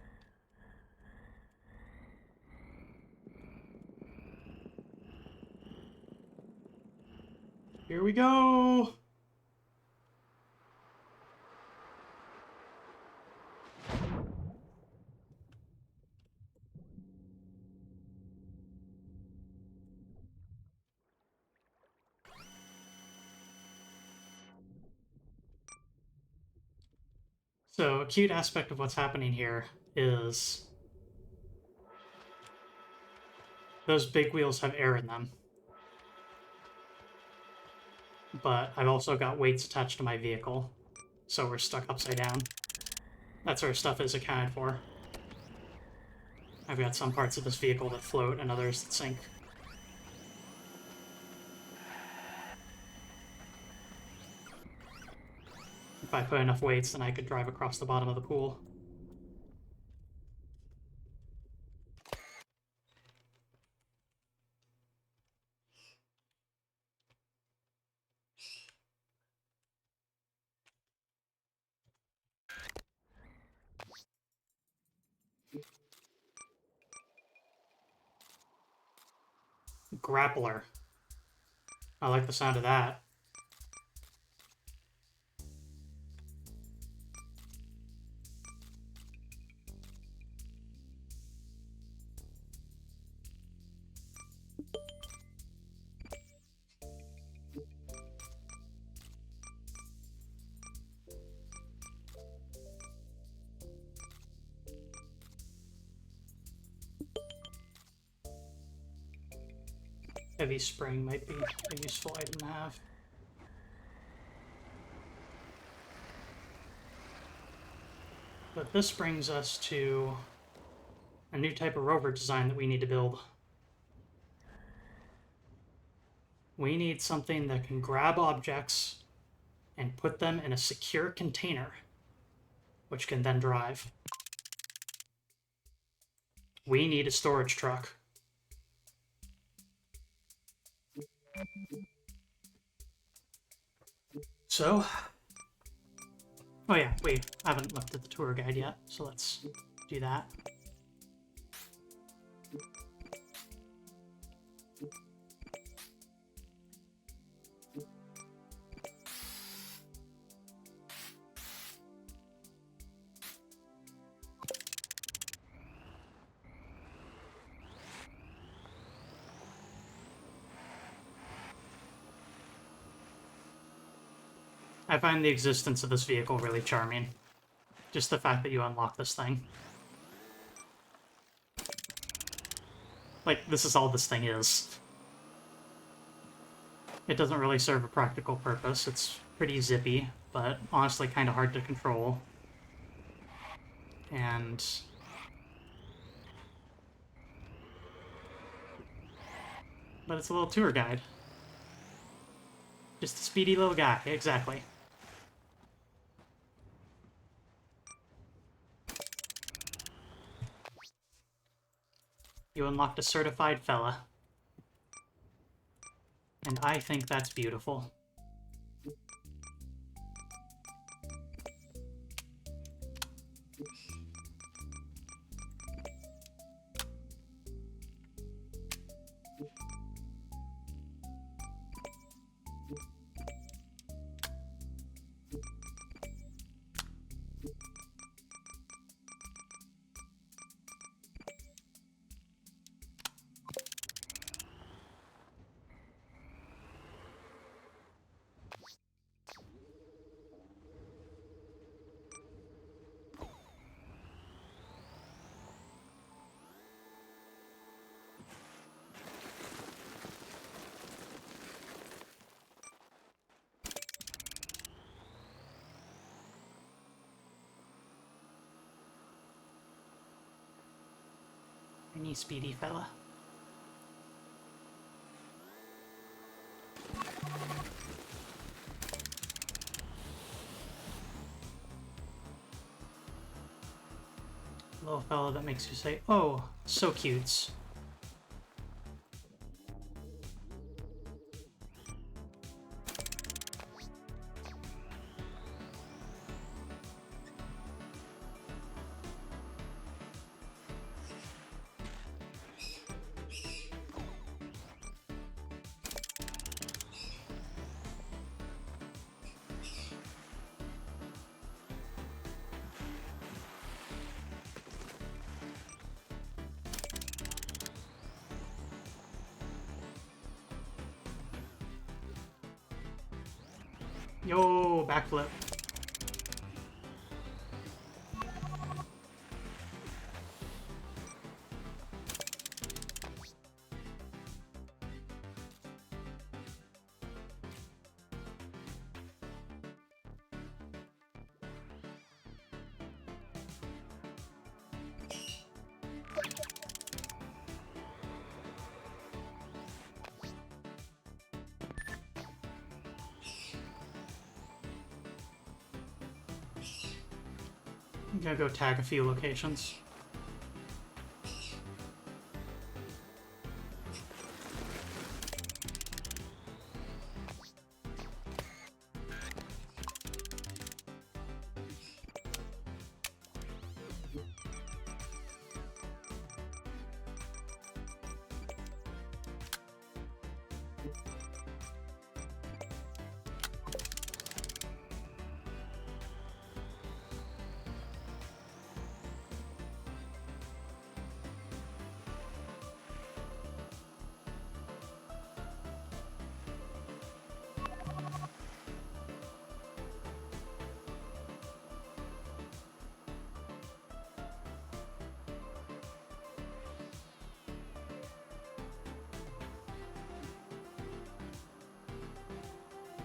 Here we go! So, a cute aspect of what's happening here is those big wheels have air in them. But I've also got weights attached to my vehicle, so we're stuck upside down. That's where stuff is accounted for. I've got some parts of this vehicle that float and others that sink. If I put enough weights, then I could drive across the bottom of the pool. Grappler. I like the sound of that. Heavy spring might be a useful item to have. But this brings us to a new type of rover design that we need to build. We need something that can grab objects and put them in a secure container, which can then drive. We need a storage truck. So, oh yeah, we haven't looked at the tour guide yet, so let's do that. I find the existence of this vehicle really charming. Just the fact that you unlock this thing. Like, this is all this thing is. It doesn't really serve a practical purpose. It's pretty zippy, but honestly kind of hard to control. And but it's a little tour guide. Just a speedy little guy, exactly. You unlocked a certified fella. And I think that's beautiful. skinny, speedy fella. Little fella that makes you say, "Oh, so cutes." Yo, backflip. I'm gonna go tag a few locations.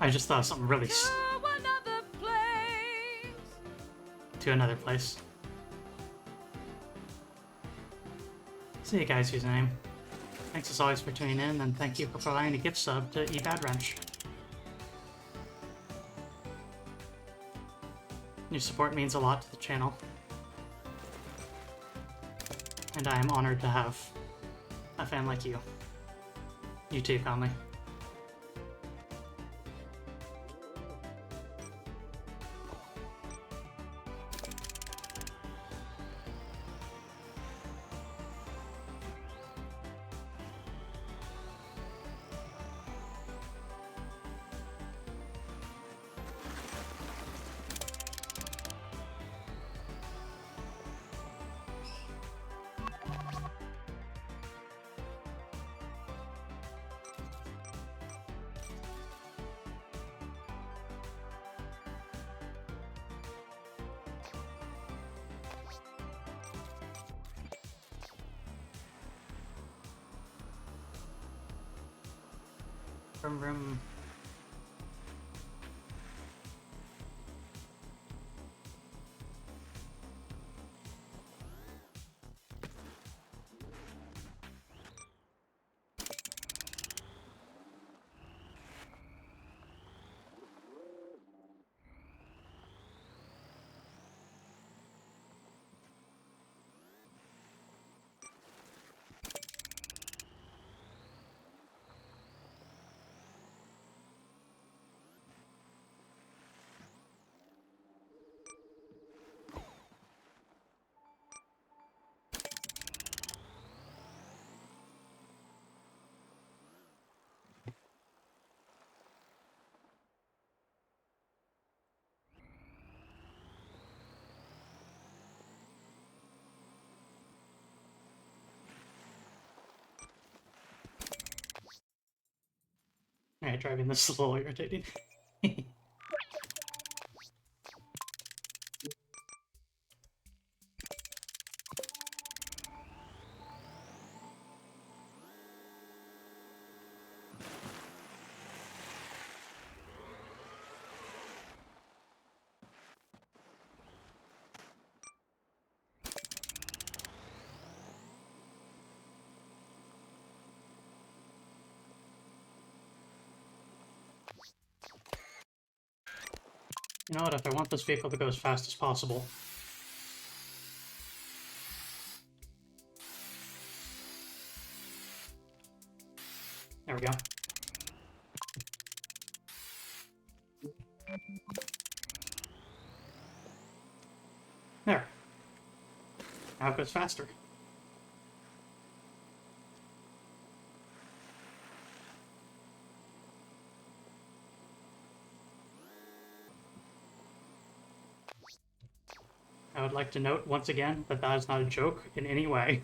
I just thought of something really another place. to another place. See you guys, username. Thanks as always for tuning in, and thank you for providing a gift sub to eBadWrench. Your support means a lot to the channel. And I am honored to have a fan like you. You too, Conley. Vroom vroom. Alright, driving this is a little irritating. You know what, if I want this vehicle to go as fast as possible... There we go. There. Now it goes faster. I would like to note once again that that is not a joke in any way.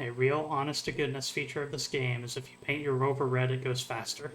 A real honest to goodness feature of this game is if you paint your Rover red, it goes faster.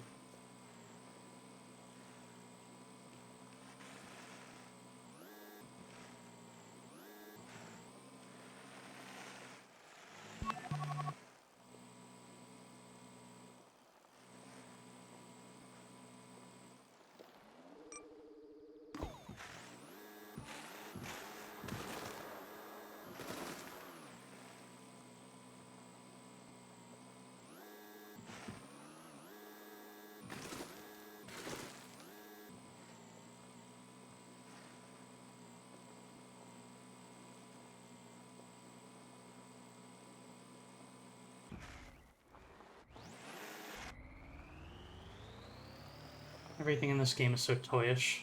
Everything in this game is so toyish.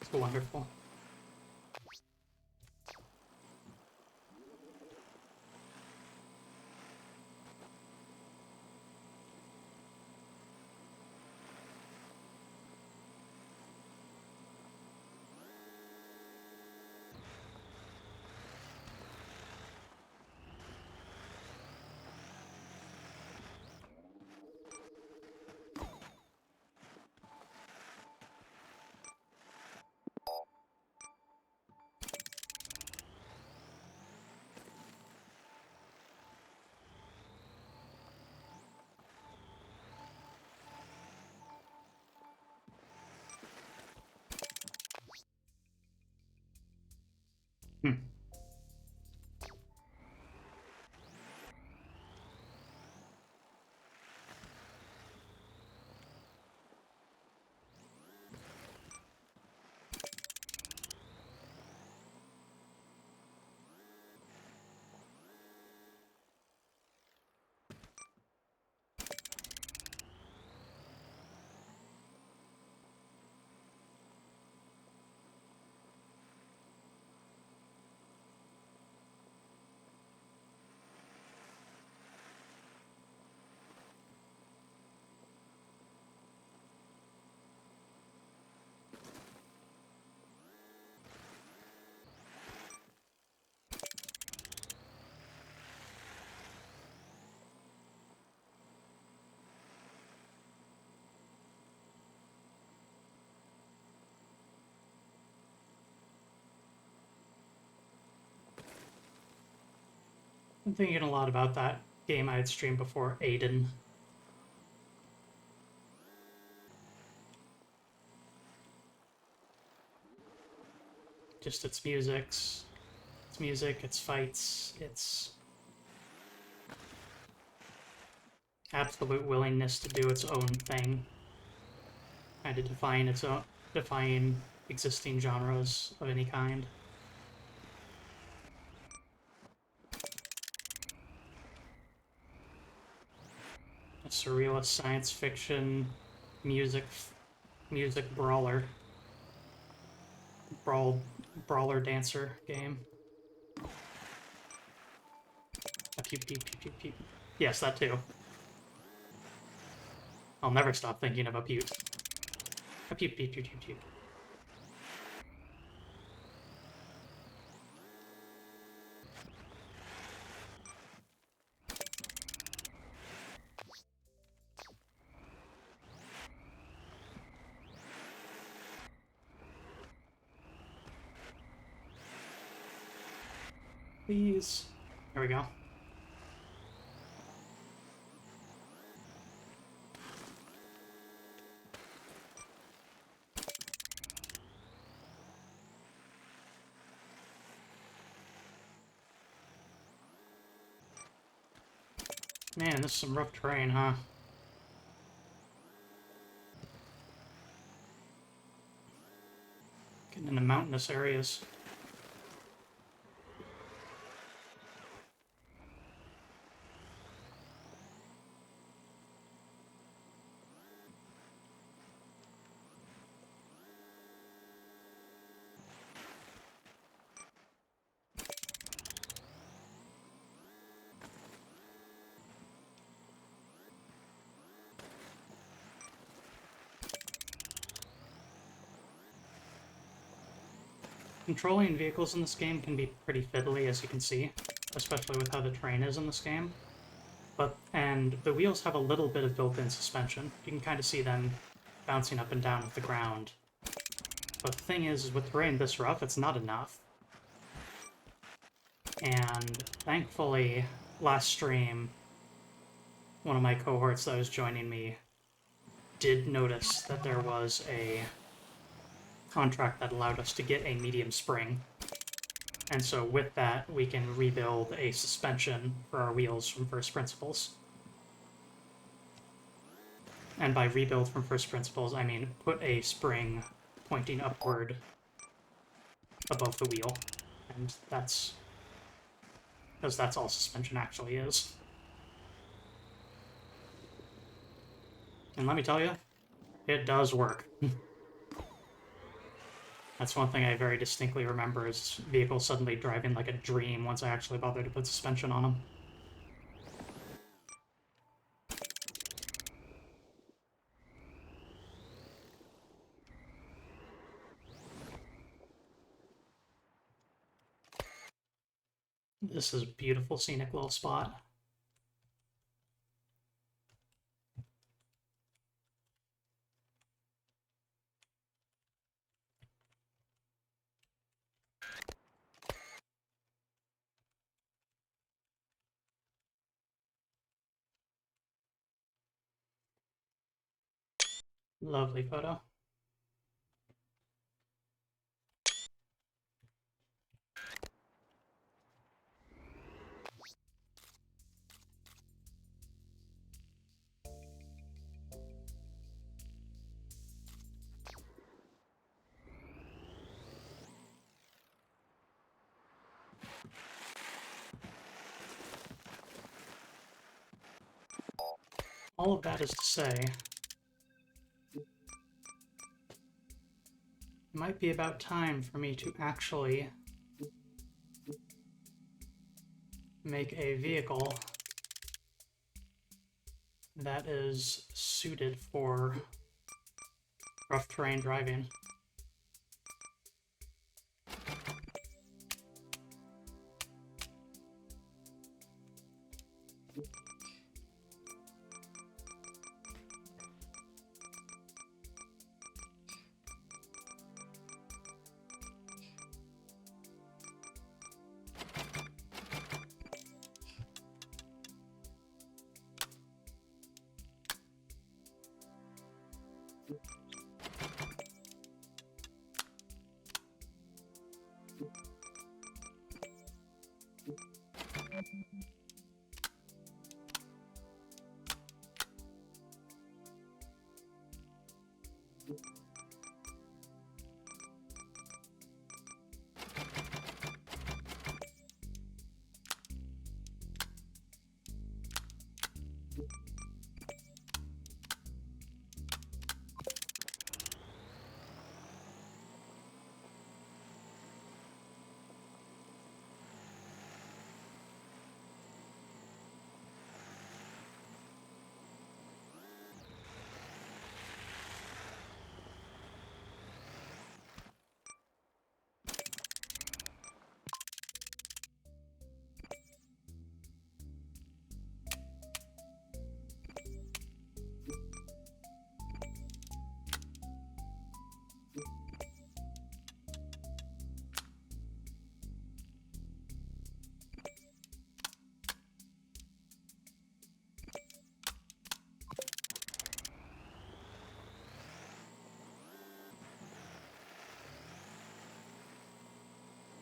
It's wonderful. Hmm. I'm thinking a lot about that game I had streamed before, Aiden. Just its music, its fights, its absolute willingness to do its own thing. And to define existing genres of any kind. A surrealist science fiction music brawler. Brawler dancer game. A pew pew pew pew pew. Yes, that too. I'll never stop thinking of a pew. A pew pew pew pew pew. Please. There we go. Man, this is some rough terrain, huh? in the mountainous areas. Controlling vehicles in this game can be pretty fiddly, as you can see, especially with how the terrain is in this game. And the wheels have a little bit of built-in suspension. You can kind of see them bouncing up and down with the ground. But the thing is with terrain this rough, it's not enough. And thankfully, last stream, one of my cohorts that was joining me did notice that there was a contract that allowed us to get a medium spring. And so with that, we can rebuild a suspension for our wheels from first principles. And by rebuild from first principles, I mean put a spring pointing upward above the wheel. And that's... because that's all suspension actually is. And let me tell you, it does work. That's one thing I very distinctly remember, is vehicles suddenly driving like a dream once I actually bothered to put suspension on them. This is a beautiful scenic little spot. Lovely photo. All of that is to say, it might be about time for me to actually make a vehicle that is suited for rough terrain driving.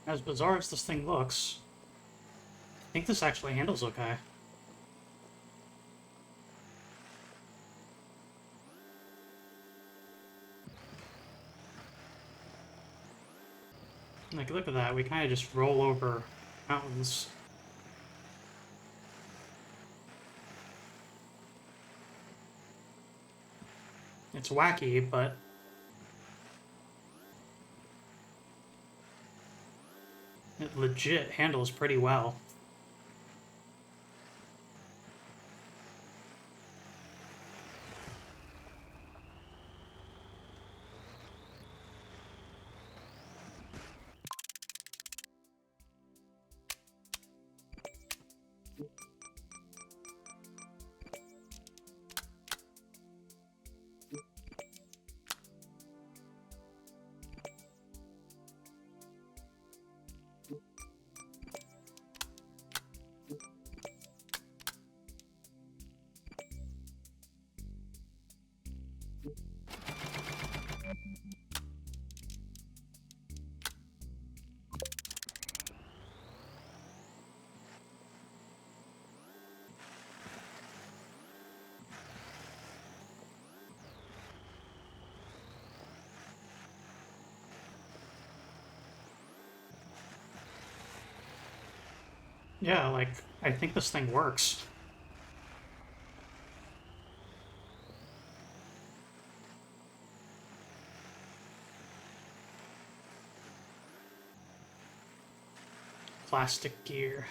As bizarre as this thing looks, I think this actually handles okay. Like, look at that. We kind of just roll over mountains. It's wacky, but it legit handles pretty well. Yeah, like, I think this thing works. Plastic gear.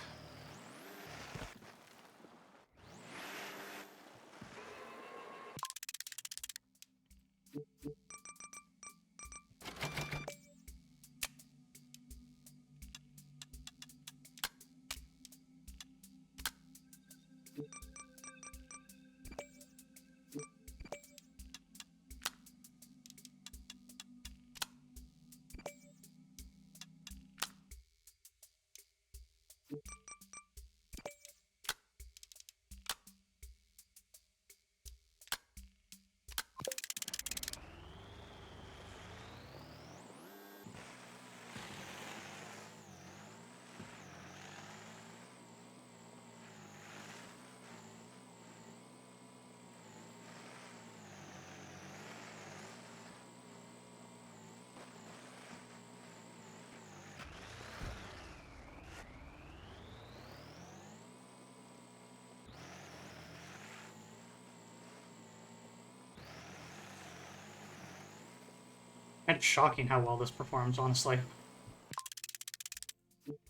It's shocking how well this performs, honestly.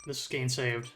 This is gain saved.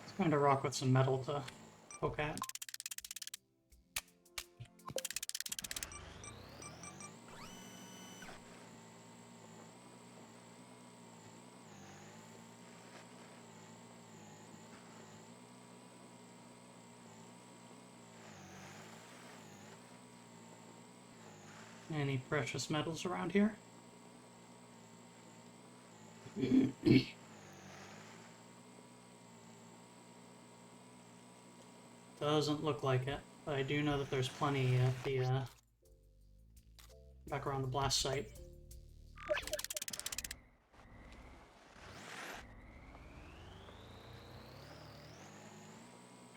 It's going to rock with some metal to poke at. Any precious metals around here? Doesn't look like it, but I do know that there's plenty at the back around the blast site.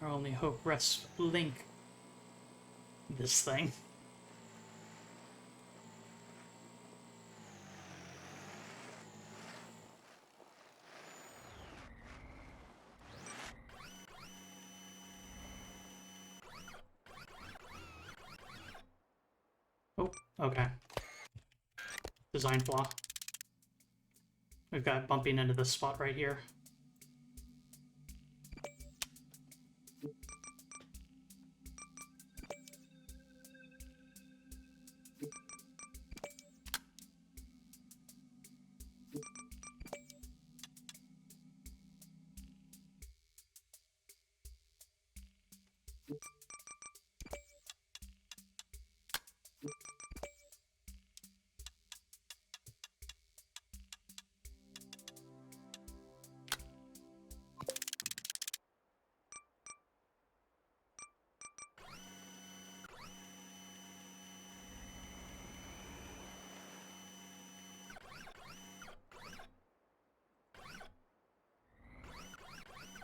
Our only hope rests with Link. This thing. Oh, okay. Design flaw. We've got bumping into this spot right here.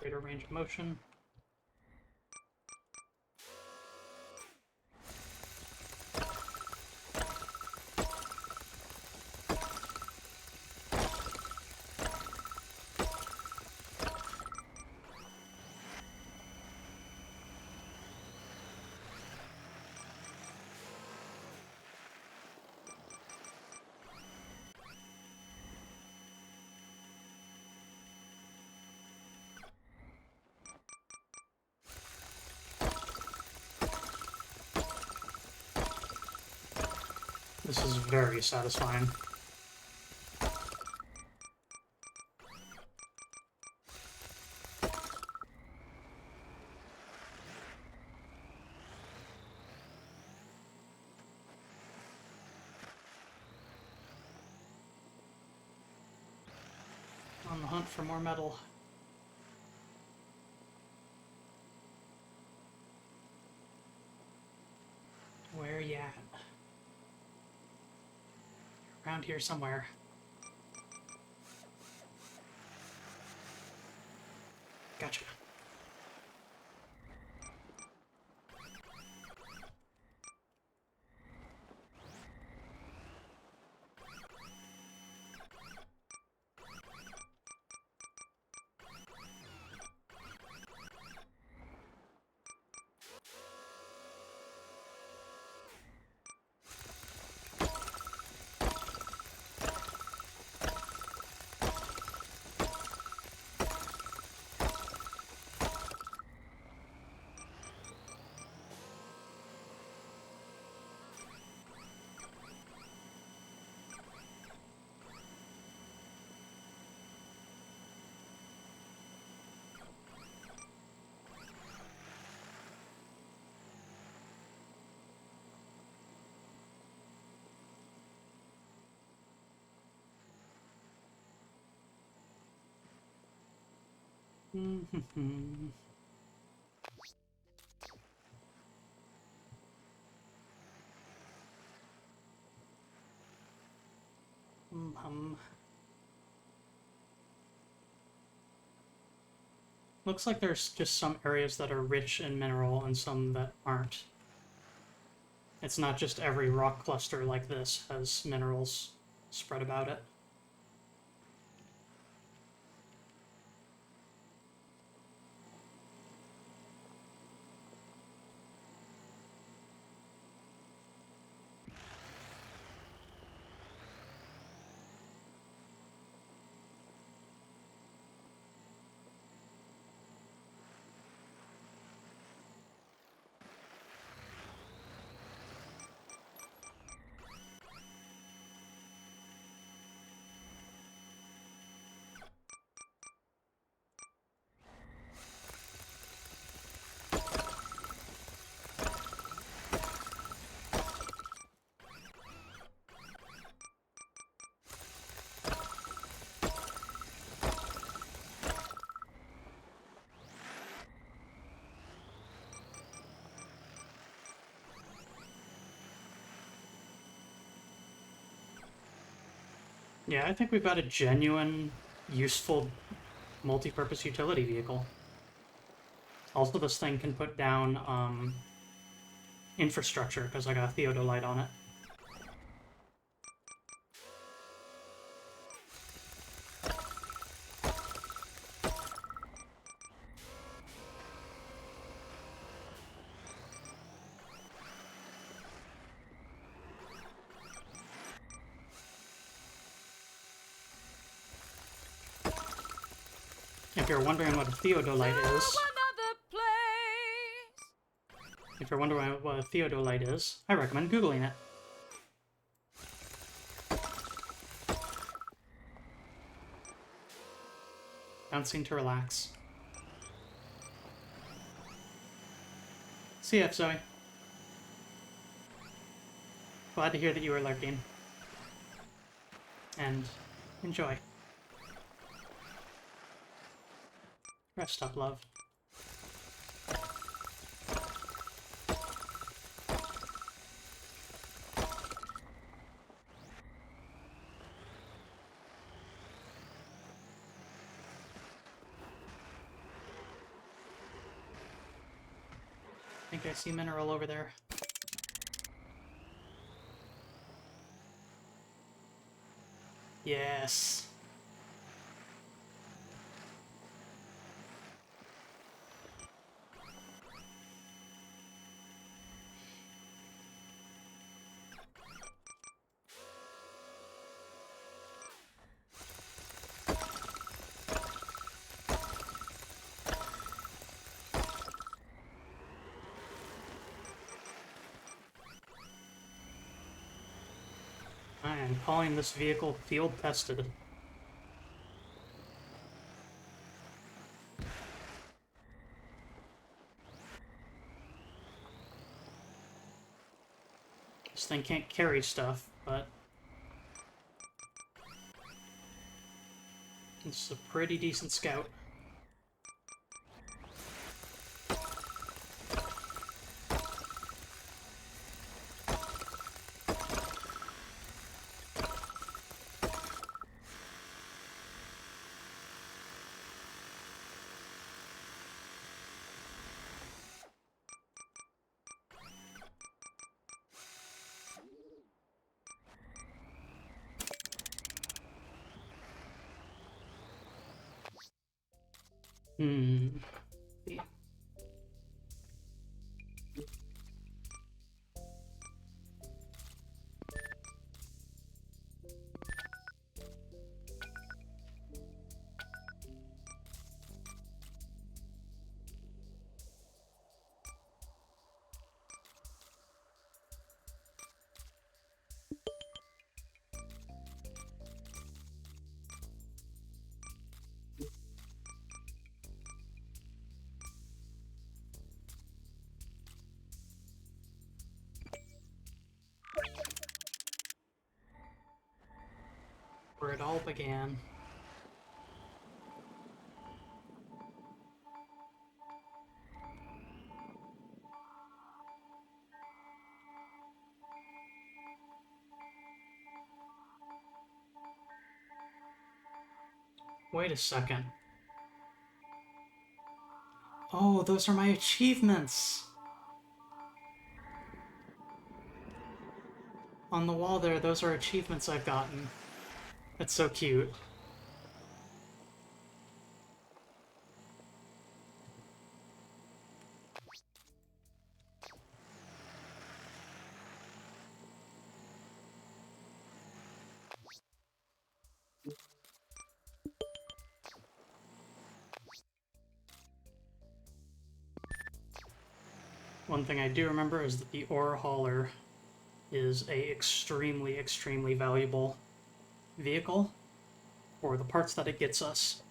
Greater range of motion. This is very satisfying. On the hunt for more metal. Where you at? Around here somewhere. Gotcha. Looks like there's just some areas that are rich in mineral and some that aren't. It's not just every rock cluster like this has minerals spread about it. Yeah, I think we've got a genuine, useful, multi-purpose utility vehicle. Also, this thing can put down infrastructure because I got a theodolite on it. If you're wondering what a theodolite is, Another place. if you're wondering what a theodolite is, I recommend Googling it. Bouncing to relax. CF Zoe. Glad to hear that you were lurking. And enjoy. Rest up, love. I think I see mineral over there. Yes. I am calling this vehicle field tested. This thing can't carry stuff, but it's a pretty decent scout. Hmm. Yeah. Where it all began. Wait a second. Oh, those are my achievements! On the wall there, those are achievements I've gotten. That's so cute. One thing I do remember is that the ore hauler is a extremely, extremely valuable vehicle for the parts that it gets us.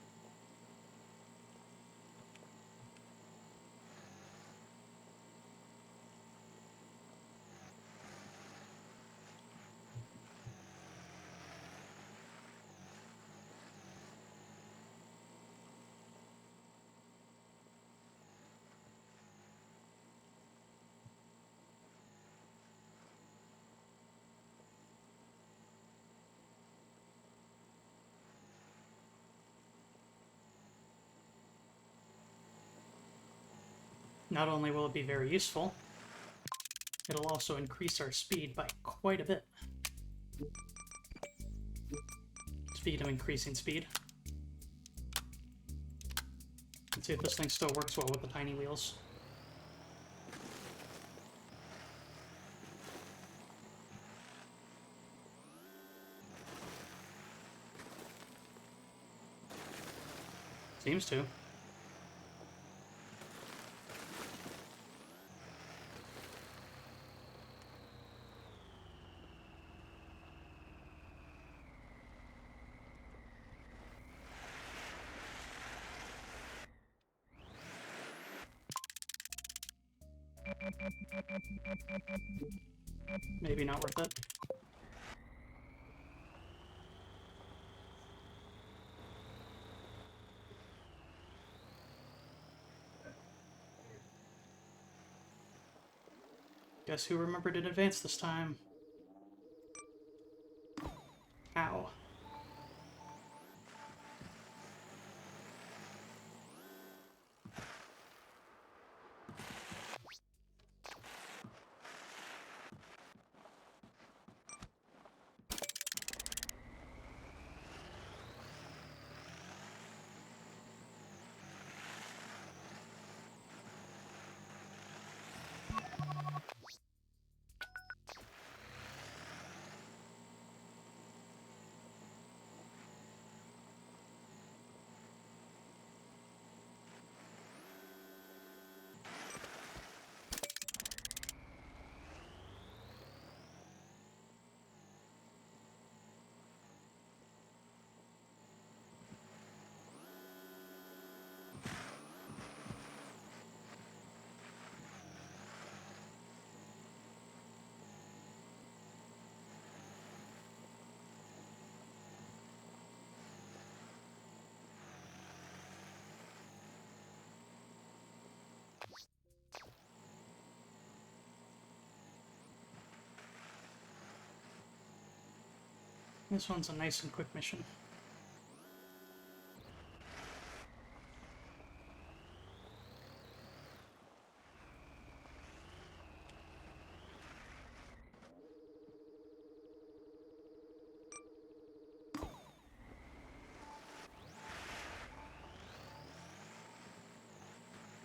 not only will it be very useful, it'll also increase our speed by quite a bit. Speed of increasing speed. Let's see if this thing still works well with the tiny wheels. Seems to. Maybe not worth it. Guess who remembered in advance this time? Ow. This one's a nice and quick mission.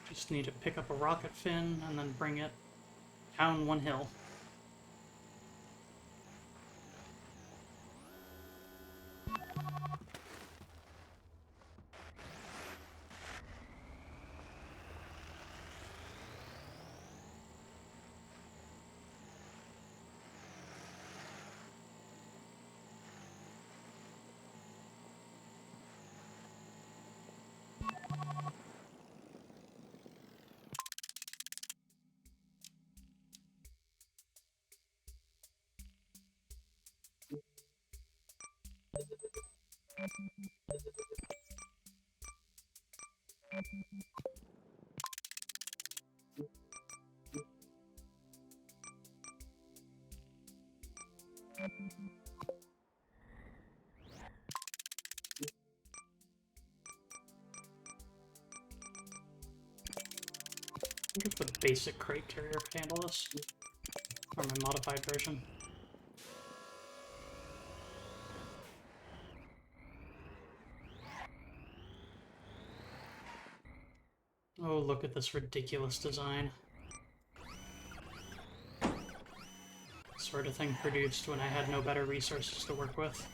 Just need to pick up a rocket fin and then bring it down one hill. I wonder if the basic crate carrier could handle this. Or my modified version. Oh, look at this ridiculous design. Sort of thing produced when I had no better resources to work with.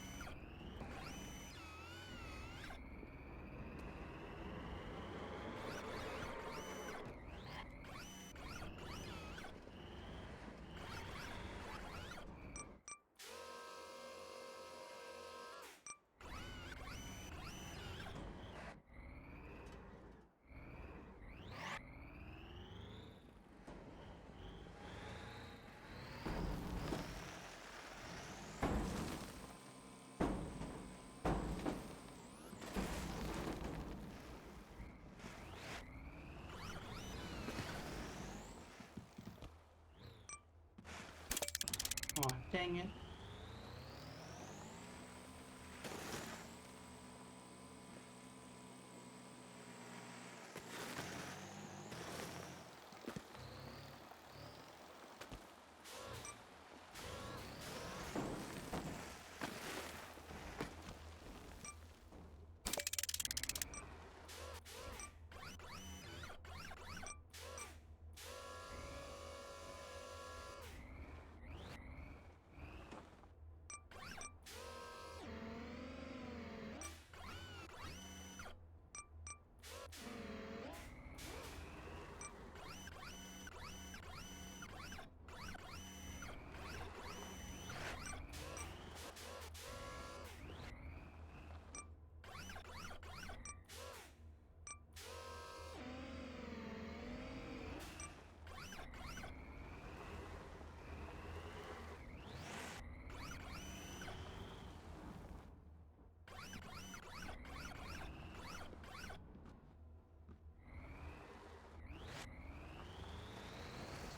Aw, dang it.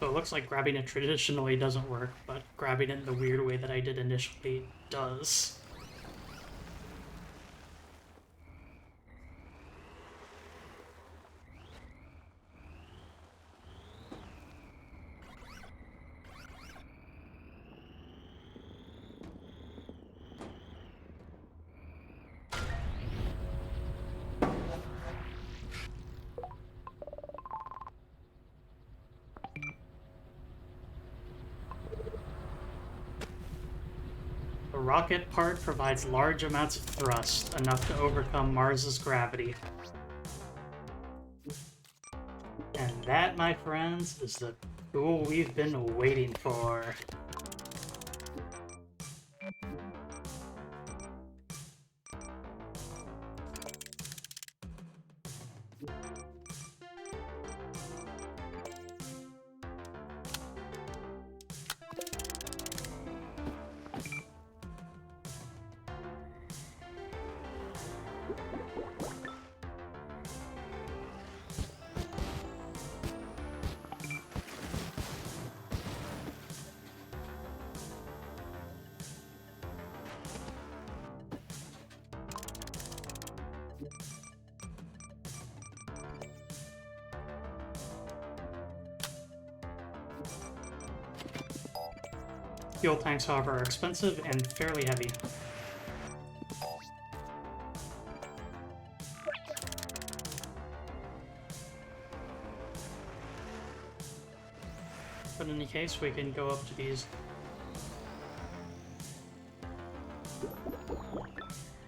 So it looks like grabbing it traditionally doesn't work, but grabbing it in the weird way that I did initially does. The rocket part provides large amounts of thrust, enough to overcome Mars's gravity. And that, my friends, is the tool we've been waiting for. Fuel tanks, however, are expensive and fairly heavy. But in any case, we can go up to these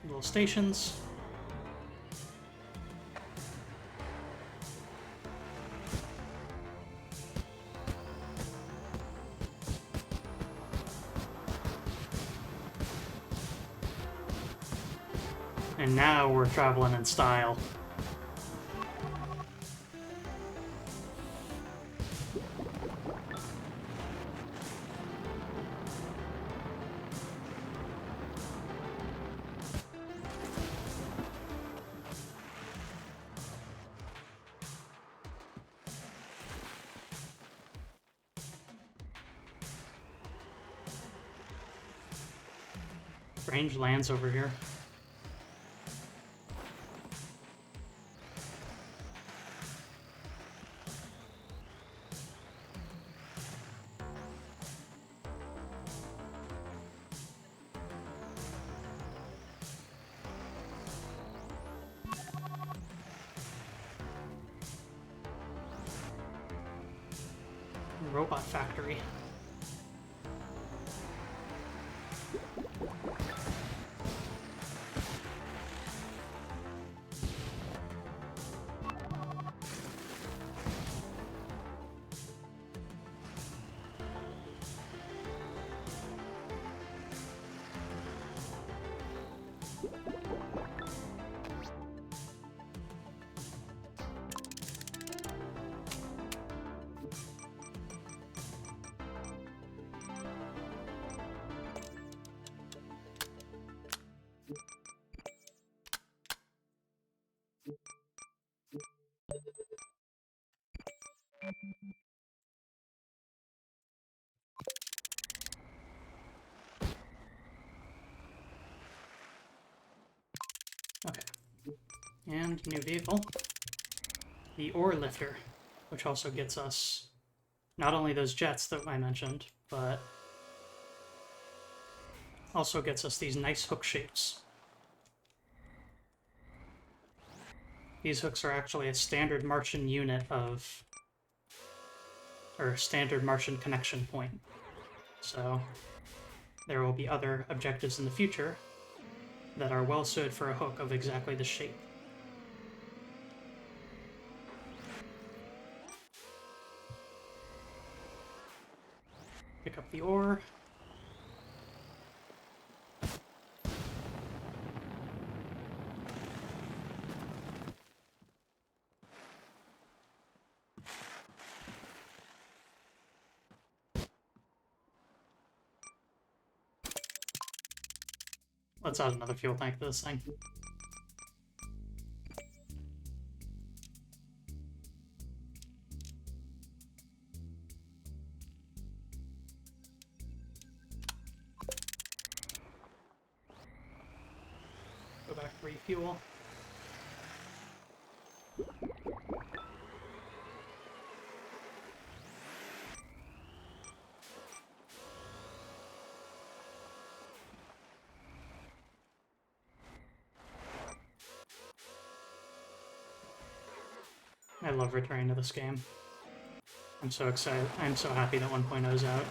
little stations. And now we're traveling in style. Strange lands over here. Robot factory. Okay. And new vehicle. The ore lifter, which also gets us not only those jets that I mentioned, but also gets us these nice hook shapes. These hooks are actually a standard Martian unit of, or standard Martian connection point. So there will be other objectives in the future that are well suited for a hook of exactly this shape. Pick up the ore. Let's add another fuel tank to this thing. Go back, refuel. I love returning to this game. I'm so excited. I'm so happy that 1.0 is out.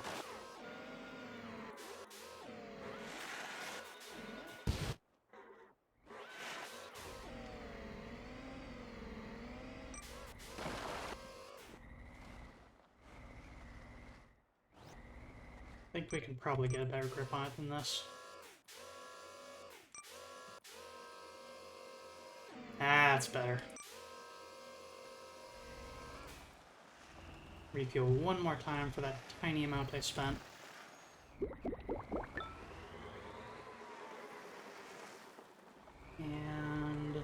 I think we can probably get a better grip on it than this. That's better. Refuel one more time for that tiny amount I spent. And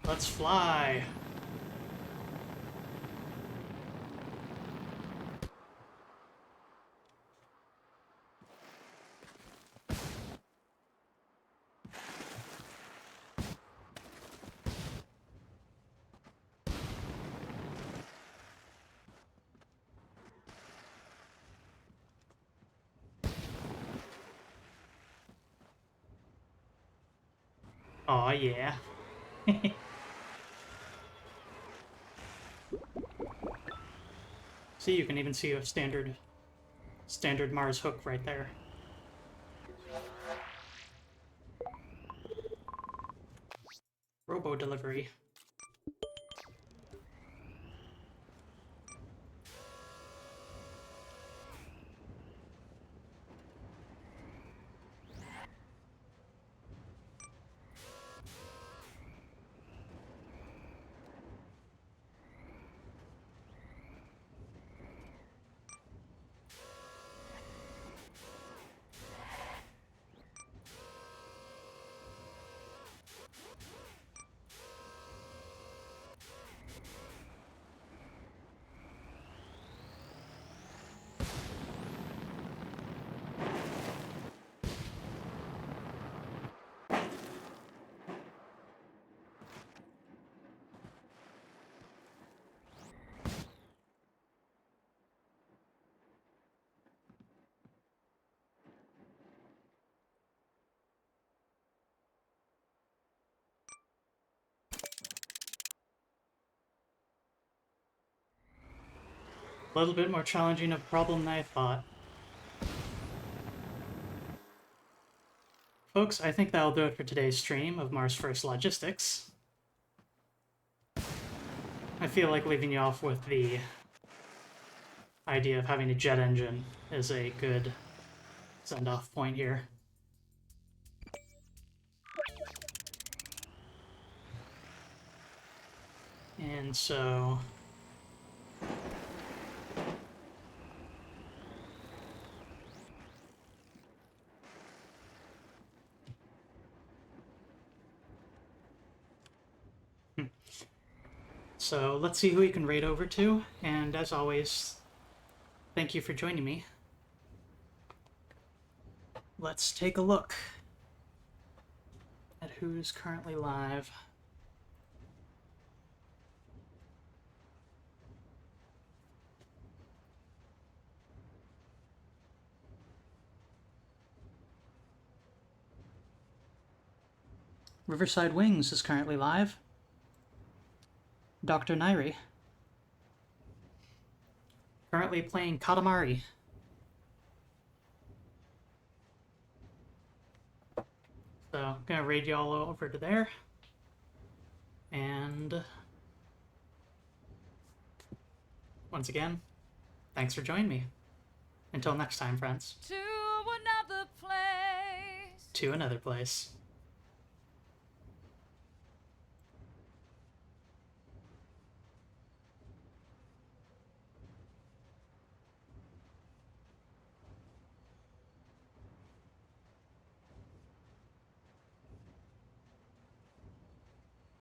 let's fly. Aw, yeah. See, you can even see a standard Mars hook right there. Robo delivery. A little bit more challenging of a problem than I thought. Folks, I think that'll do it for today's stream of Mars First Logistics. I feel like leaving you off with the idea of having a jet engine is a good send-off point here. And so... So let's see who we can raid over to, and as always, thank you for joining me. Let's take a look at who's currently live. Riverside Wings is currently live. Dr. Nairi. Currently playing Katamari. So I'm gonna raid you all over to there. And once again, thanks for joining me. Until next time, friends. To another place. To another place.